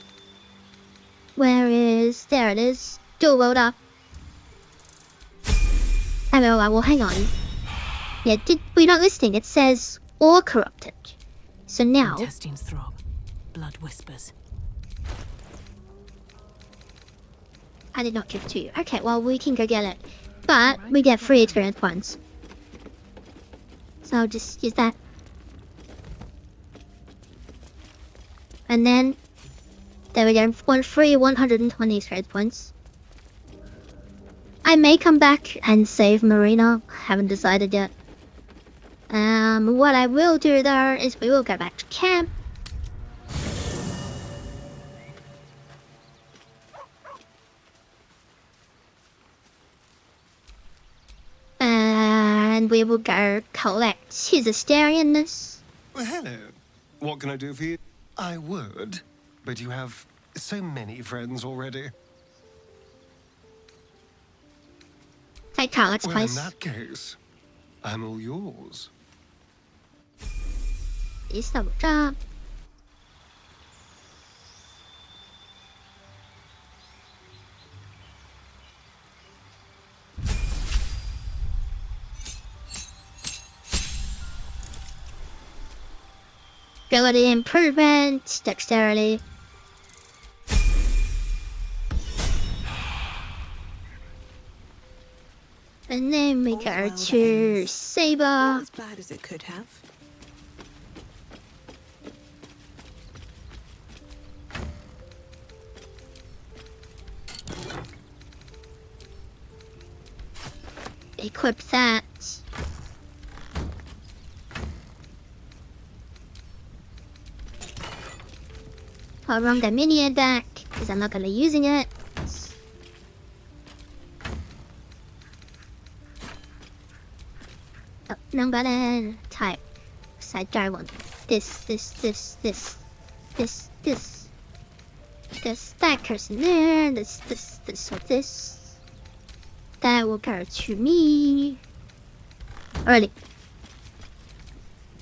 There it is. Dual world up. Well, hang on. Yeah, we're not listening. It says or corrupted. So now. Intestines throb. Blood whispers. I did not give to you. Okay, well, we can go get it. But we get 3 experience points. So just use that. And then we get free 120 experience points. I may come back and save Marina. Haven't decided yet. What I will do there is we will go back to camp. And we will go collect his Asterianness. Well, hello. What can I do for you? I would, but you have so many friends already. Take Carlet's Well, place. in that case, I'm all yours. Is double job. Ability improvement, dexterity. And then we go to Saber. Not as bad as it could have. Equip that. I'll run the minion back because I'm not gonna be using it. Oh, no button. Type. Side drive one. This. That person there. This. That will go to me. Already.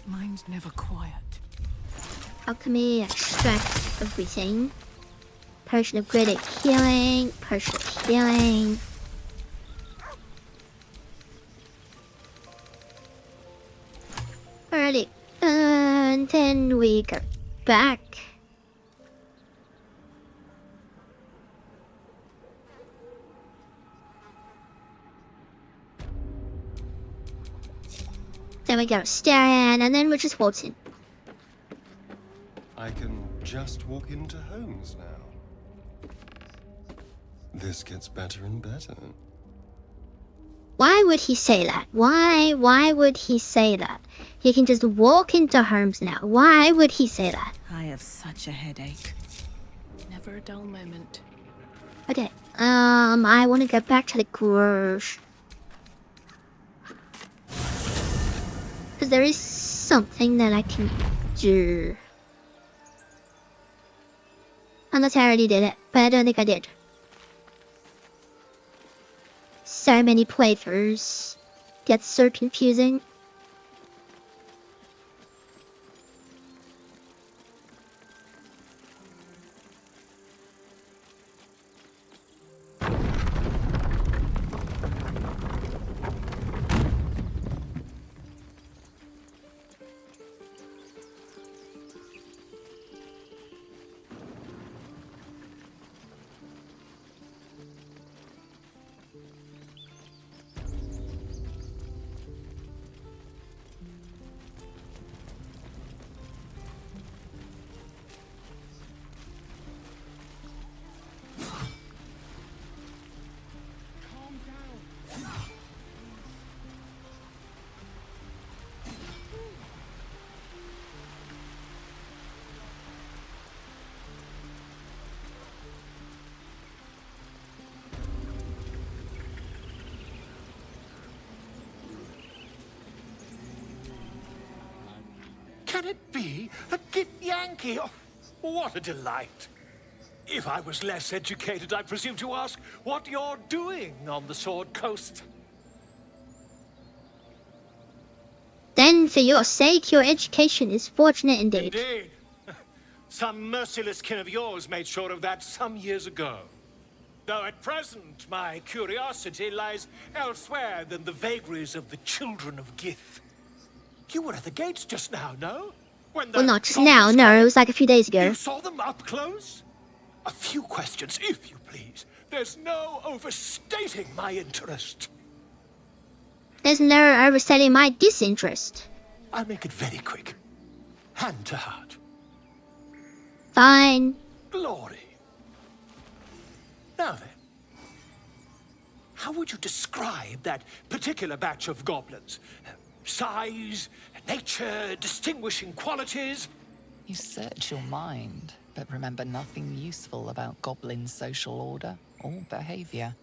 Mine's never quiet. Alchemy, extract everything. Potion of greater healing. Potion of healing. Alrighty. And then we go back. Then we go Starian, and then we just waltz in. I can just walk into homes now. This gets better and better. Why would he say that? Why would he say that? He can just walk into homes now. Why would he say that? I have such a headache. Never a dull moment. Okay. I want to get back to the garage. Because there is something that I can do. Unless I already did it, but I don't think I did. So many playthroughs. Gets so confusing. Can it be a Git Yankee? Oh, what a delight. If I was less educated, I presume to ask what you're doing on the Sword Coast. Then, for your sake, your education is fortunate indeed. Indeed. Some merciless kin of yours made sure of that some years ago. Though at present, my curiosity lies elsewhere than the vagaries of the children of Gith. You were at the gates just now, no? When Well, not just now, no, it was like a few days ago. You saw them up close? A few questions, if you please. There's no overstating my interest. There's no overstating my disinterest. I'll make it very quick. Hand to heart. Fine. Glory. Now then, how would you describe that particular batch of goblins? Size, nature, distinguishing qualities? You search your mind, but remember nothing useful about goblin social order or behavior.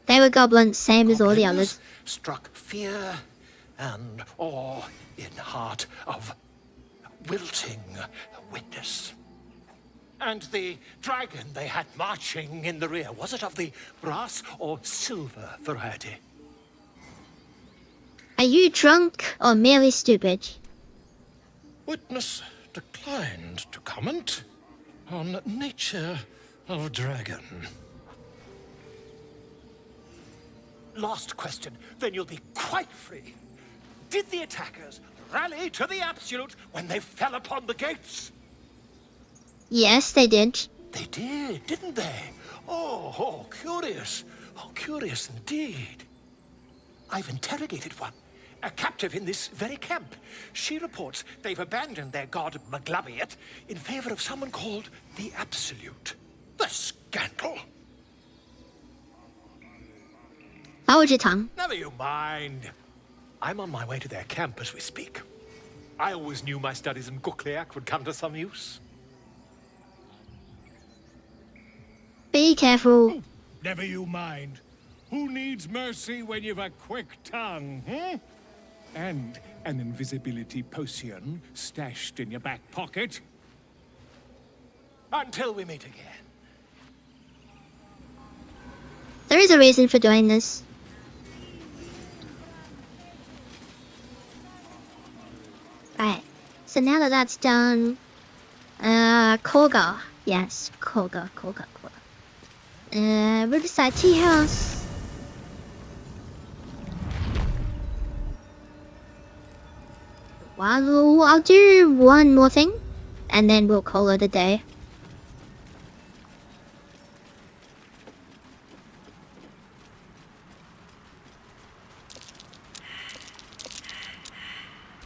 They were goblins, same as all the others. Struck fear and awe in heart of wilting witness. And the dragon they had marching in the rear, was it of the brass or silver variety? Are you drunk or merely stupid? Witness declined to comment on nature of dragon. Last question, then you'll be quite free. Did the attackers rally to the absolute when they fell upon the gates? Yes, they did. They did, didn't they? Oh, curious. Oh, curious indeed. I've interrogated one, a captive in this very camp. She reports they've abandoned their god Maglabiet in favor of someone called the Absolute. The scandal! Hold your tongue. Never you mind. I'm on my way to their camp as we speak. I always knew my studies in Gukliak would come to some use. Be careful. Never you mind. Who needs mercy when you've a quick tongue, hmm? And an invisibility potion stashed in your back pocket? Until we meet again. There is a reason for doing this. Right. So now that that's done, Koga. Yes, Koga. Riverside Tea House. Well, I'll do one more thing, and then we'll call it a day.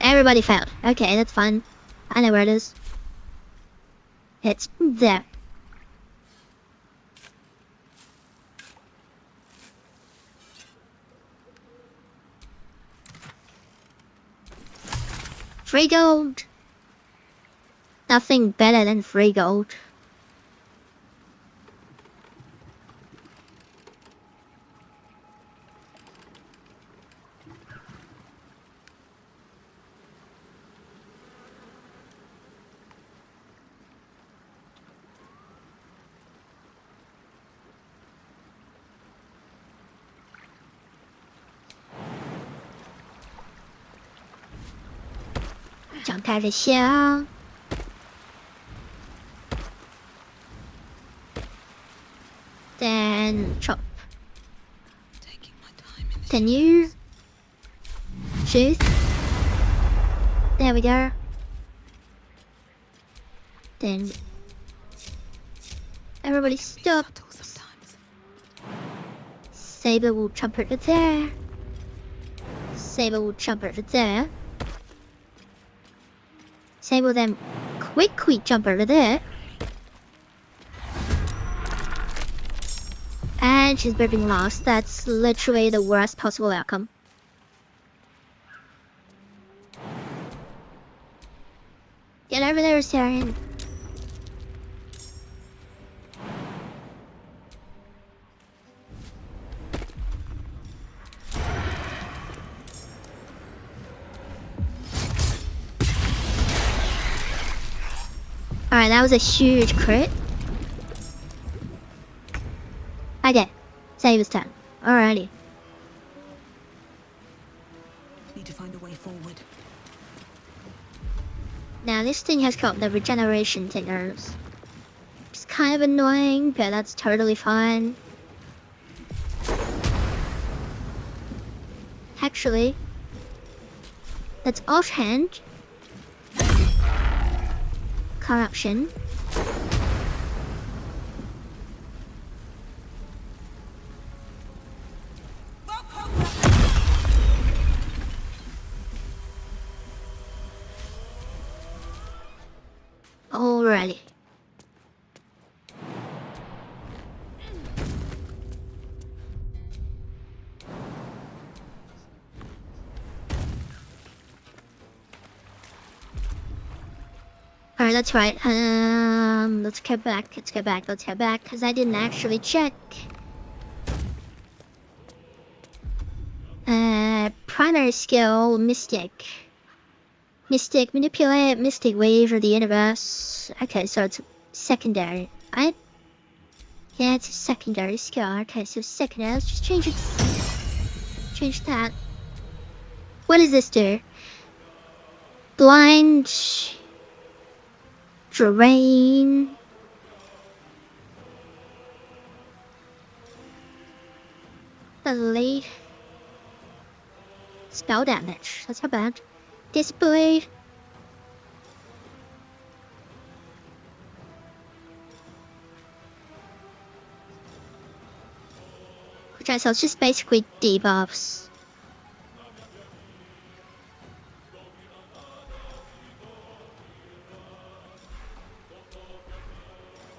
Everybody failed. Okay, that's fine. I know where it is. It's there. Free gold. Nothing better than free gold. Jump out of here. Then chop. Then you shoot. There we go. Then everybody stop. Saber will jump over there. Saber will jump over there. Saber will then quickly jump over there. And she's burping last. That's literally the worst possible outcome. Get over there, Saren. Alright, that was a huge crit. Okay, save his turn. Alrighty. Need to find a way forward. Now this thing has got the regeneration tingers. It's kind of annoying, but that's totally fine. Actually, let's offhand corruption. Alright, that's right. Let's get back. Let's get back. Let's head back, because I didn't actually check. Primary skill, Mystic. Mystic, manipulate, Mystic wave of the universe. Okay, so it's secondary, right? Yeah, it's a secondary skill. Okay, so secondary, let's just change it. Change that. What does this do? Blind. Drain. Delete. Spell damage. That's not bad. Display. Okay, so it's just basically debuffs.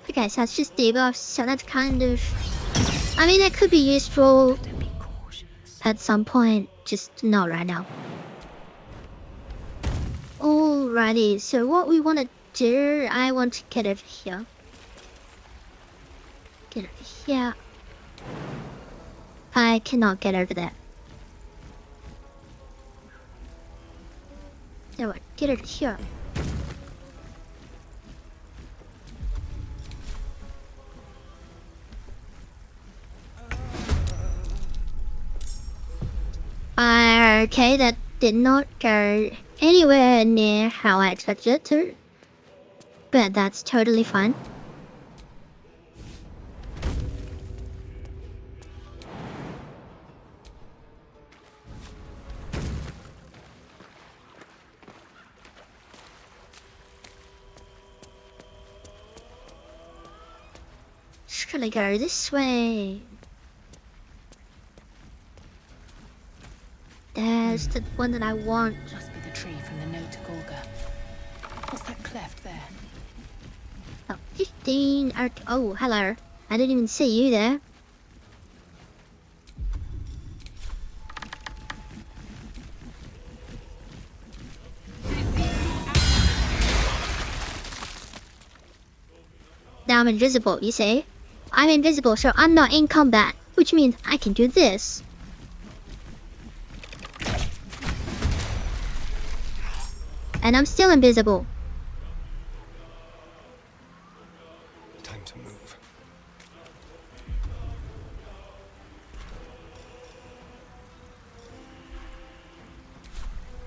Okay, so it's just debuffs, so that's kind of... I mean, it could be useful at some point, just not right now. Alrighty, so what we want to do, I want to get it here. Get it here. I cannot get over there. So what? Get it here. Okay, that did not go anywhere near how I expected it to. But that's totally fine. Just gonna go this way. There's the one that I want. Must be the tree from the note to Gorga. What's that cleft there? Oh, 15. Oh, hello. I didn't even see you there. Now I'm invisible, you see? I'm invisible, so I'm not in combat, which means I can do this. And I'm still invisible. Time to move.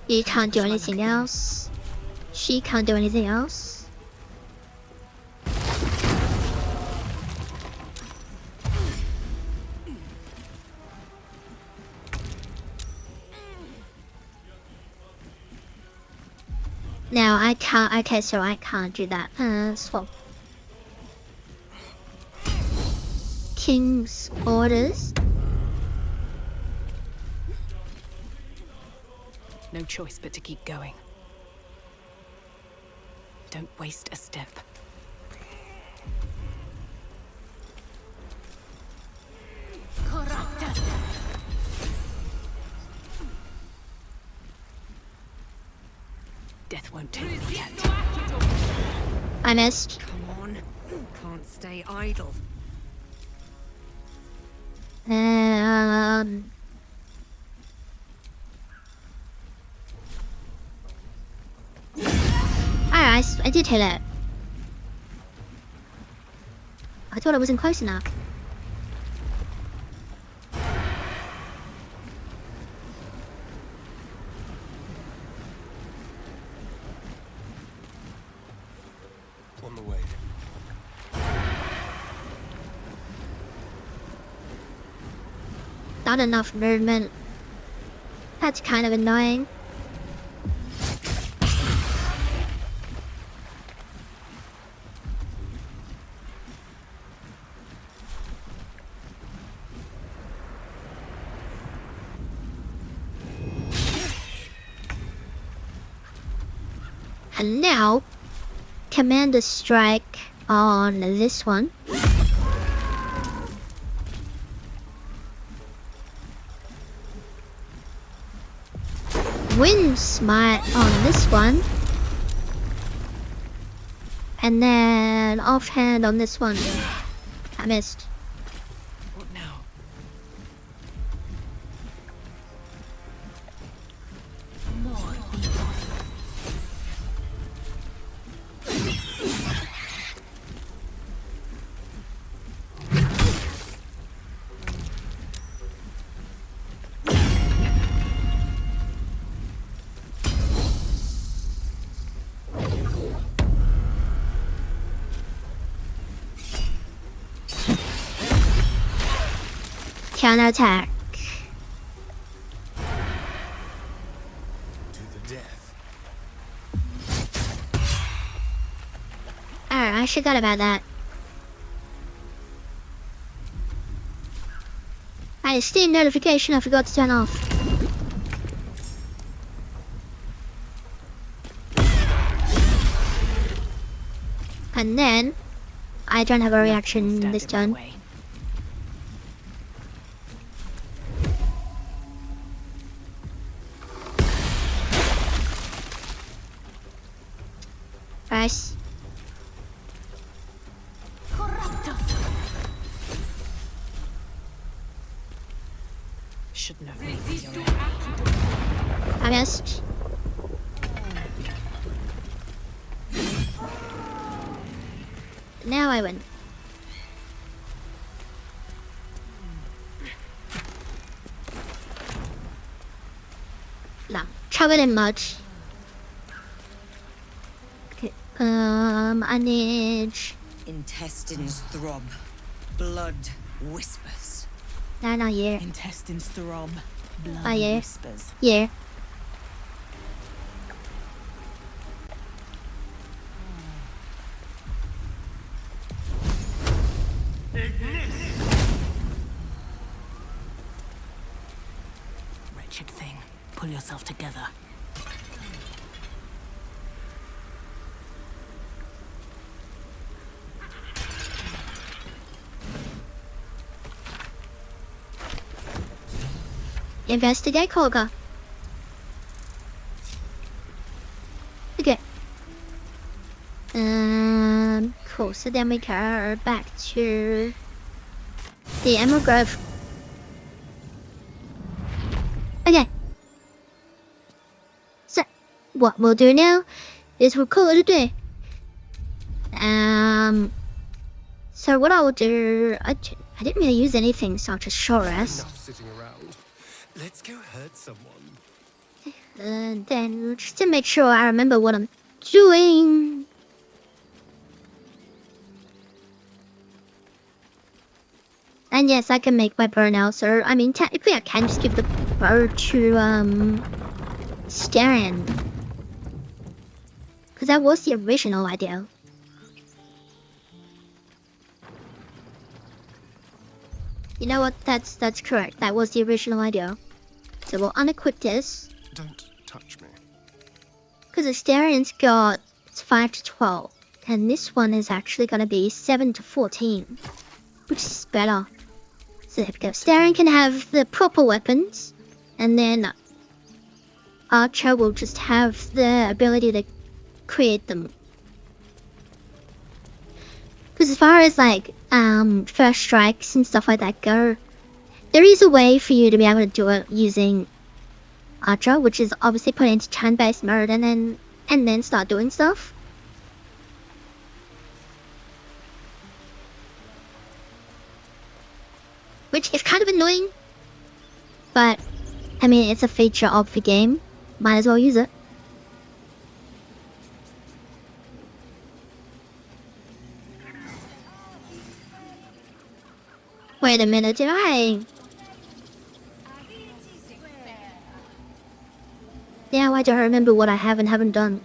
You can't do anything else. She can't do anything else. Now I can't. Okay, so I can't do that. Swap. King's orders. No choice but to keep going. Don't waste a step. Death won't take me yet. I missed. Come on. Can't stay idle. Alright, I did hit it. I thought I wasn't close enough. On the way. Not enough movement. That's kind of annoying. And now, Commander Strike on this one. Wind Smite on this one. And then offhand on this one. I missed. What now? Counterattack. To the death. Alright, I forgot about that. Hey, Steam notification I forgot to turn off. And then, I don't have a reaction this turn. Nice. Shouldn't have made your I missed. Now I win. Now, covered in mud. Okay, I need... Intestines throb. Blood whispers. No, not here. Intestines throb. Blood Oh, yeah. whispers. Yeah. Wretched thing. Pull yourself together. Investigate Kolga. Okay. Cool. So then we go back to the Emerald Grove. Okay. So what we'll do now is we'll call it a day. So what I will do, I didn't really use anything, so I'll just show us. Enough sitting around. Let's go hurt someone. And then just to make sure I remember what I'm doing. And yes, I can make my bow now, so I mean technically I can just give the bow to Stan. Cause that was the original idea. You know what? That's correct. That was the original idea. So we'll unequip this. Don't touch me. Because the Starian's got 5 to 12. And this one is actually going to be 7 to 14. Which is better. So there we go. Starian can have the proper weapons. And then Archer will just have the ability to create them. Because as far as like first strikes and stuff like that go, there is a way for you to be able to do it using Archer, which is obviously put into turn-based mode and then start doing stuff. Which is kind of annoying, but I mean it's a feature of the game. Might as well use it. Wait a minute, did I? Yeah, I don't remember what I have and haven't done.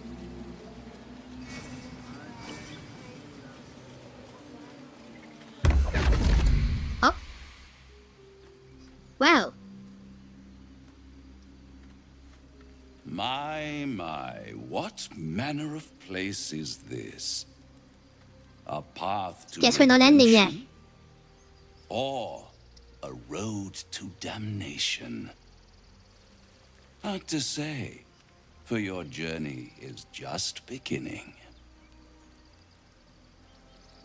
Oh. Wow. My, what manner of place is this? A path to Guess we're not ending yet. redemption? Or a road to damnation? Hard to say, for your journey is just beginning.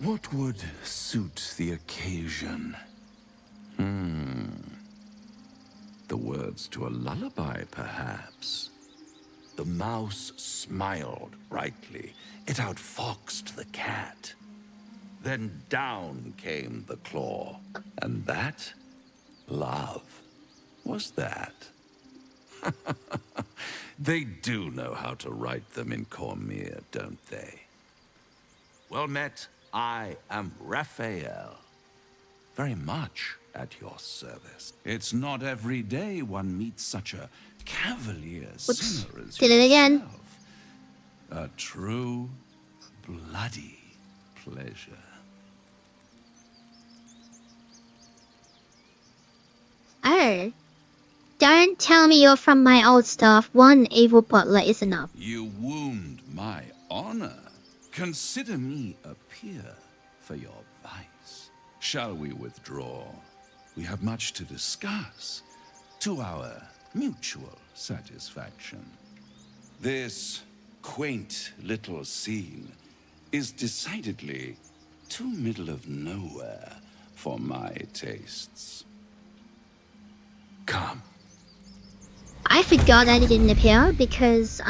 What would suit the occasion? The words to a lullaby, perhaps. The mouse smiled brightly. It outfoxed the cat. Then down came the claw. And that, love, was that. They do know how to write them in Cormyr, don't they? Well met, I am Raphael. Very much at your service. It's not every day one meets such a cavalier sinner as Did it again. yourself. A true, bloody pleasure. Oh. Don't tell me you're from my old stuff. One evil butler is enough. You wound my honor. Consider me a peer for your vice. Shall we withdraw? We have much to discuss, to our mutual satisfaction. This quaint little scene is decidedly too middle of nowhere for my tastes. Come. I forgot that he didn't appear because,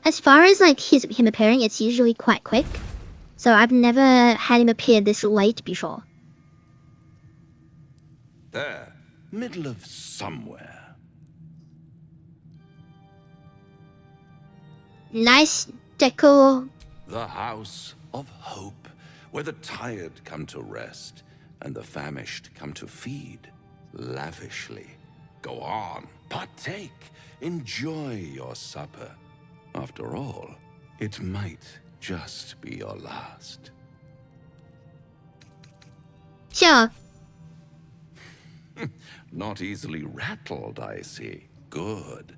as far as like him appearing, it's usually quite quick. So I've never had him appear this late before. There, middle of somewhere. Nice decor. The House of Hope, where the tired come to rest and the famished come to feed lavishly. Go on, partake, enjoy your supper. After all, it might just be your last. Sure. Not easily rattled, I see. Good.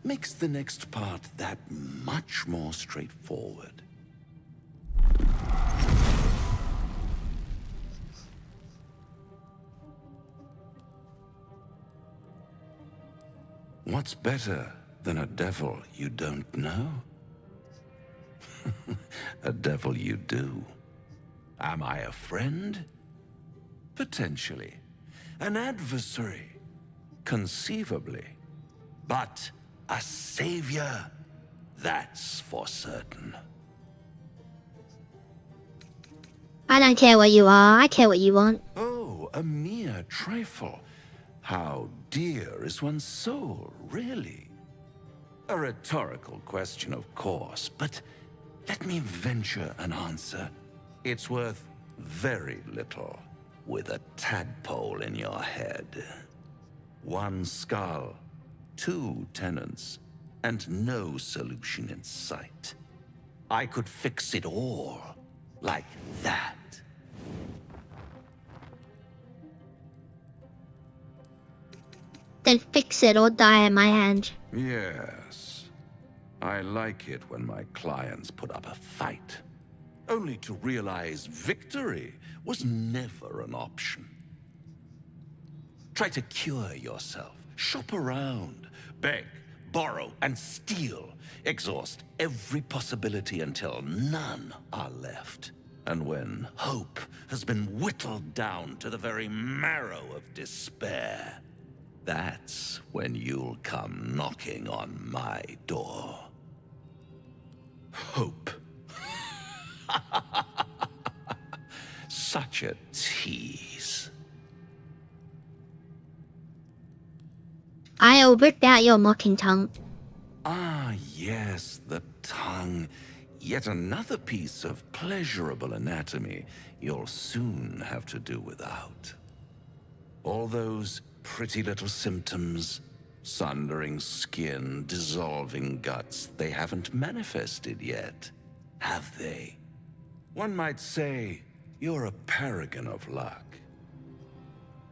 Makes the next part that much more straightforward. What's better than a devil you don't know? A devil you do. Am I a friend? Potentially. An adversary? Conceivably. But a savior? That's for certain. I don't care what you are. I care what you want. Oh, a mere trifle. How dear is one's soul, really? A rhetorical question, of course, but let me venture an answer. It's worth very little with a tadpole in your head. One skull, 2 tenants, and no solution in sight. I could fix it all like that. Then fix it or die at my hand. Yes. I like it when my clients put up a fight, only to realize victory was never an option. Try to cure yourself, shop around, beg, borrow, and steal. Exhaust every possibility until none are left. And when hope has been whittled down to the very marrow of despair, that's when you'll come knocking on my door. Hope. Such a tease. I'll rip out your mocking tongue. Ah, yes, the tongue. Yet another piece of pleasurable anatomy you'll soon have to do without. All those pretty little symptoms, sundering skin, dissolving guts, they haven't manifested yet, have they? One might say you're a paragon of luck.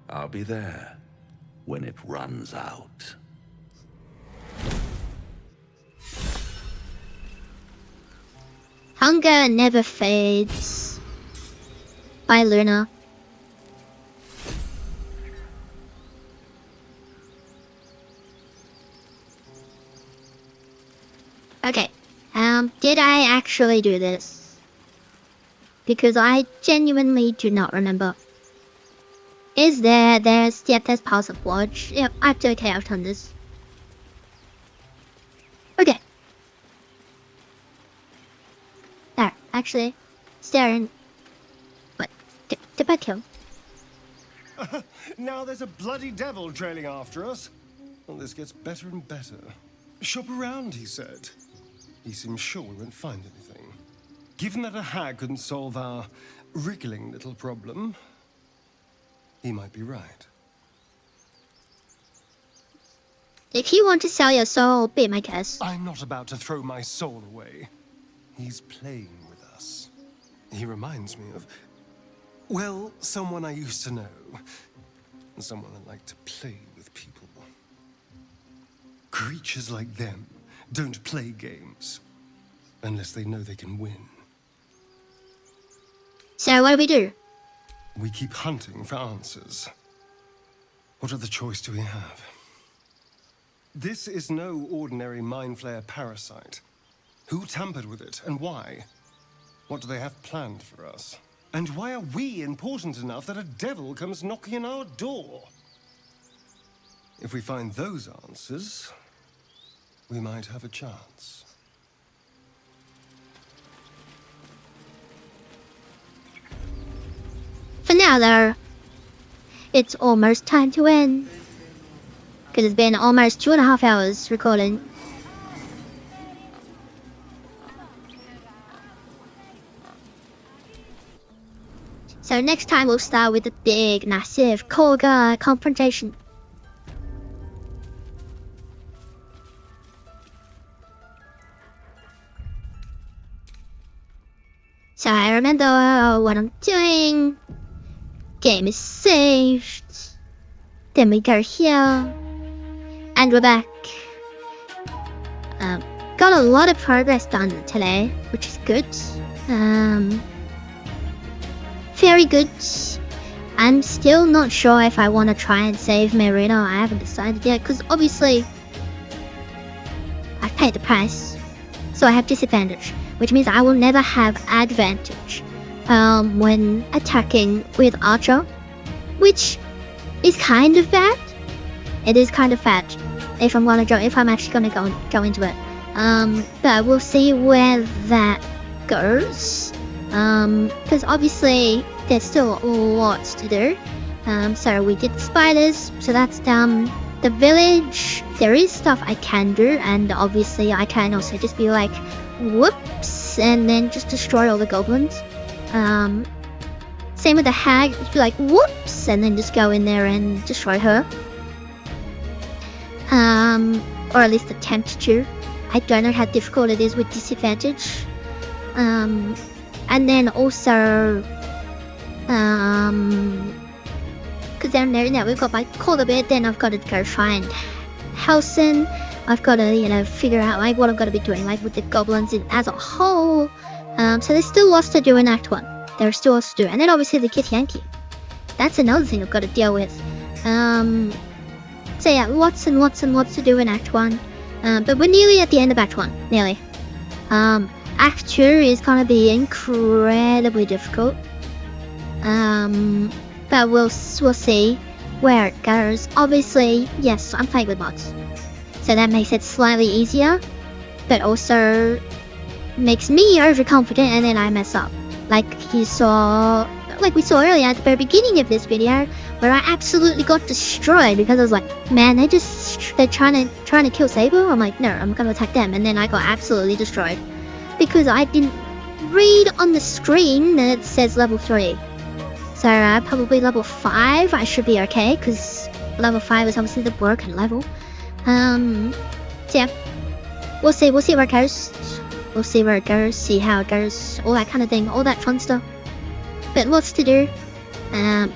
I'll be there when it runs out. Hunger never fades. Bye, Luna. Okay. Did I actually do this? because I genuinely do not remember. Is there's Pulse of Watch. Yep, I've done this. Okay. There, actually, staring. What? Did I kill? Now there's a bloody devil trailing after us. Well, this gets better and better. Shop around, he said. He seemed sure we won't find anything. Given that a hag couldn't solve our wriggling little problem, he might be right. If you want to sell your soul, be my guest. I'm not about to throw my soul away. He's playing with us. He reminds me of, well, someone I used to know. Someone that liked to play with people. Creatures like them don't play games unless they know they can win. So what do we do? We keep hunting for answers. What other choice do we have? This is no ordinary mind flayer parasite. Who tampered with it and why? What do they have planned for us? And why are we important enough that a devil comes knocking on our door? If we find those answers, we might have a chance. For now, though, it's almost time to end. Because it's been almost 2.5 hours recording. So next time we'll start with the big, massive Kolga confrontation. So I remember what I'm doing. Game is saved. Then we go here. And we're back. Got a lot of progress done today, which is good. Very good. I'm still not sure if I want to try and save Marina. I haven't decided yet, because obviously I've paid the price. So I have disadvantage, which means I will never have advantage when attacking with Archer, which is kind of bad. It is kind of bad if I'm actually gonna go into it. But we'll see where that goes. Because obviously there's still lots to do. So we did the spiders, so that's done. The village, there is stuff I can do, and obviously I can also just be like, whoops, and then just destroy all the goblins. Same with the hag, just be like, whoops, and then just go in there and destroy her. Or at least attempt to. I don't know how difficult it is with disadvantage. And then also, because down there now we've got my Call bit, then I've got to go find Helsing. I've got to, figure out like what I've got to be doing, like with the goblins as a whole. So there's still lots to do in Act 1. There's still lots to do, and then obviously the Kit Yankee. That's another thing I've got to deal with. So yeah, lots and lots and lots to do in Act 1. But we're nearly at the end of Act 1, nearly. Act 2 is gonna be incredibly difficult. But we'll see where it goes. Obviously, yes, I'm playing with mods, so that makes it slightly easier, but also makes me overconfident and then I mess up. Like we saw earlier at the very beginning of this video, where I absolutely got destroyed because I was like, man, they're trying to kill Saber. I'm like, no, I'm gonna attack them, and then I got absolutely destroyed because I didn't read on the screen that it says level 3. So probably level 5 I should be okay, because level 5 is obviously the broken level. So yeah, we'll see where it goes. We'll see where it goes, see how it goes, all that kind of thing, all that fun stuff. But lots to do.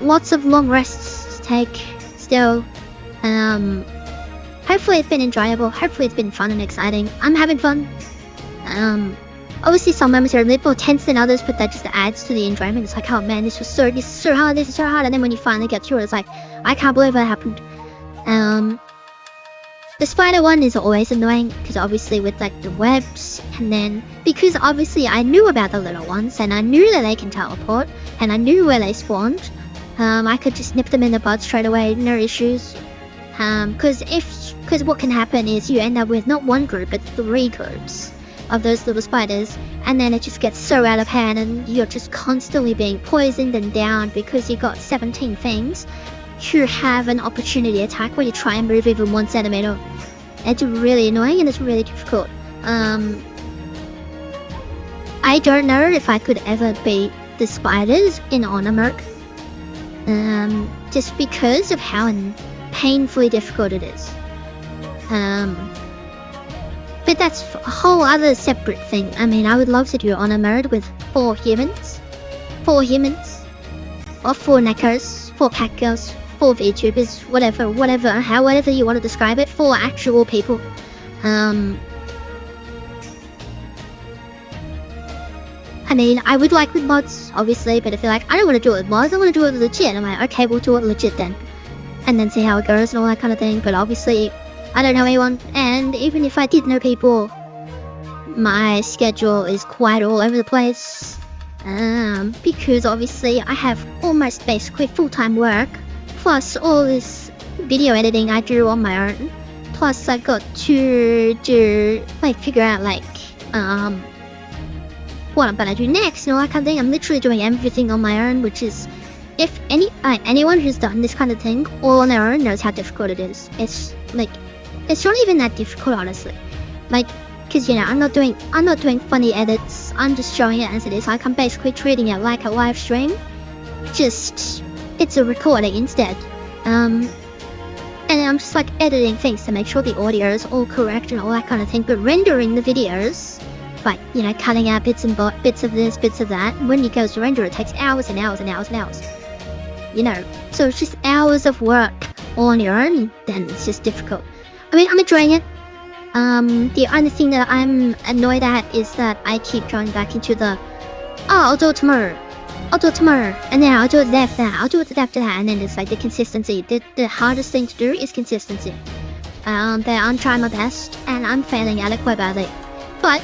Lots of long rests to take still. Hopefully it's been enjoyable. Hopefully it's been fun and exciting. I'm having fun. Obviously some moments are a little more tense than others, but that just adds to the enjoyment. It's like, oh man, this is so hard, this is so hard. And then when you finally get through it, it's like, I can't believe that happened. The spider one is always annoying because obviously with like the webs, and then because obviously I knew about the little ones and I knew that they can teleport and I knew where they spawned. I could just nip them in the bud straight away, no issues. Because what can happen is you end up with not one group but 3 groups of those little spiders, and then it just gets so out of hand and you're just constantly being poisoned and down because you got 17 things who have an opportunity attack when you try and move even 1 centimeter. It's really annoying and it's really difficult. I don't know if I could ever beat the spiders in Honor Merc. Just because of how painfully difficult it is. But that's a whole other separate thing. I mean, I would love to do Honor Mode with 4 humans. 4 humans. Or 4 neckers, 4 pack girls, 4 VTubers, whatever you want to describe it. 4 actual people. I mean, I would like with mods, obviously, but if you're like, I don't want to do it with mods, I want to do it legit, I'm like, okay, we'll do it legit then. And then see how it goes and all that kind of thing. But obviously, I don't know anyone, and even if I did know people, my schedule is quite all over the place. Because obviously I have almost basically full-time work, plus all this video editing I do on my own. Plus I've got to figure out what I'm gonna do next and all that kind of thing. I'm literally doing everything on my own, which is, if anyone who's done this kind of thing all on their own knows how difficult it is. It's not even that difficult, honestly. Because I'm not doing funny edits. I'm just showing it as it is. I'm basically treating it like a live stream. Just it's a recording instead. And I'm just editing things to make sure the audio is all correct and all that kind of thing. But rendering the videos, cutting out bits of this, bits of that. When it goes to render, it takes hours and hours and hours and hours. So it's just hours of work all on your own. Then it's just difficult. I mean, I'm enjoying it. The only thing that I'm annoyed at is that I keep going back into the, I'll do it tomorrow, and then I'll do it after that, I'll do it after that, and then it's the consistency. The hardest thing to do is consistency. I'm trying my best, and I'm failing at it quite badly. But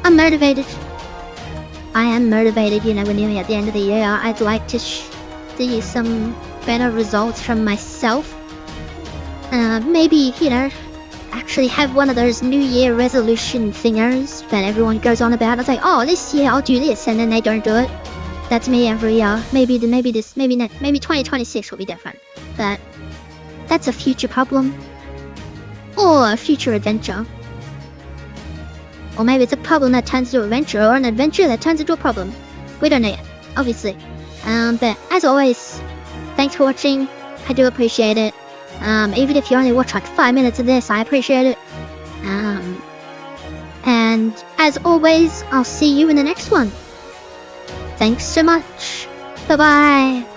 I'm motivated. I am motivated, we're nearly at the end of the year. I'd like to see some better results from myself. Maybe, actually have one of those New Year resolution thingers that everyone goes on about. It's oh, this year I'll do this, and then they don't do it. That's me every year. Maybe 2026 will be different. But that's a future problem. Or a future adventure. Or maybe it's a problem that turns into an adventure, or an adventure that turns into a problem. We don't know yet, obviously. But as always, thanks for watching. I do appreciate it. Even if you only watch 5 minutes of this, I appreciate it. And as always, I'll see you in the next one. Thanks so much. Bye-bye.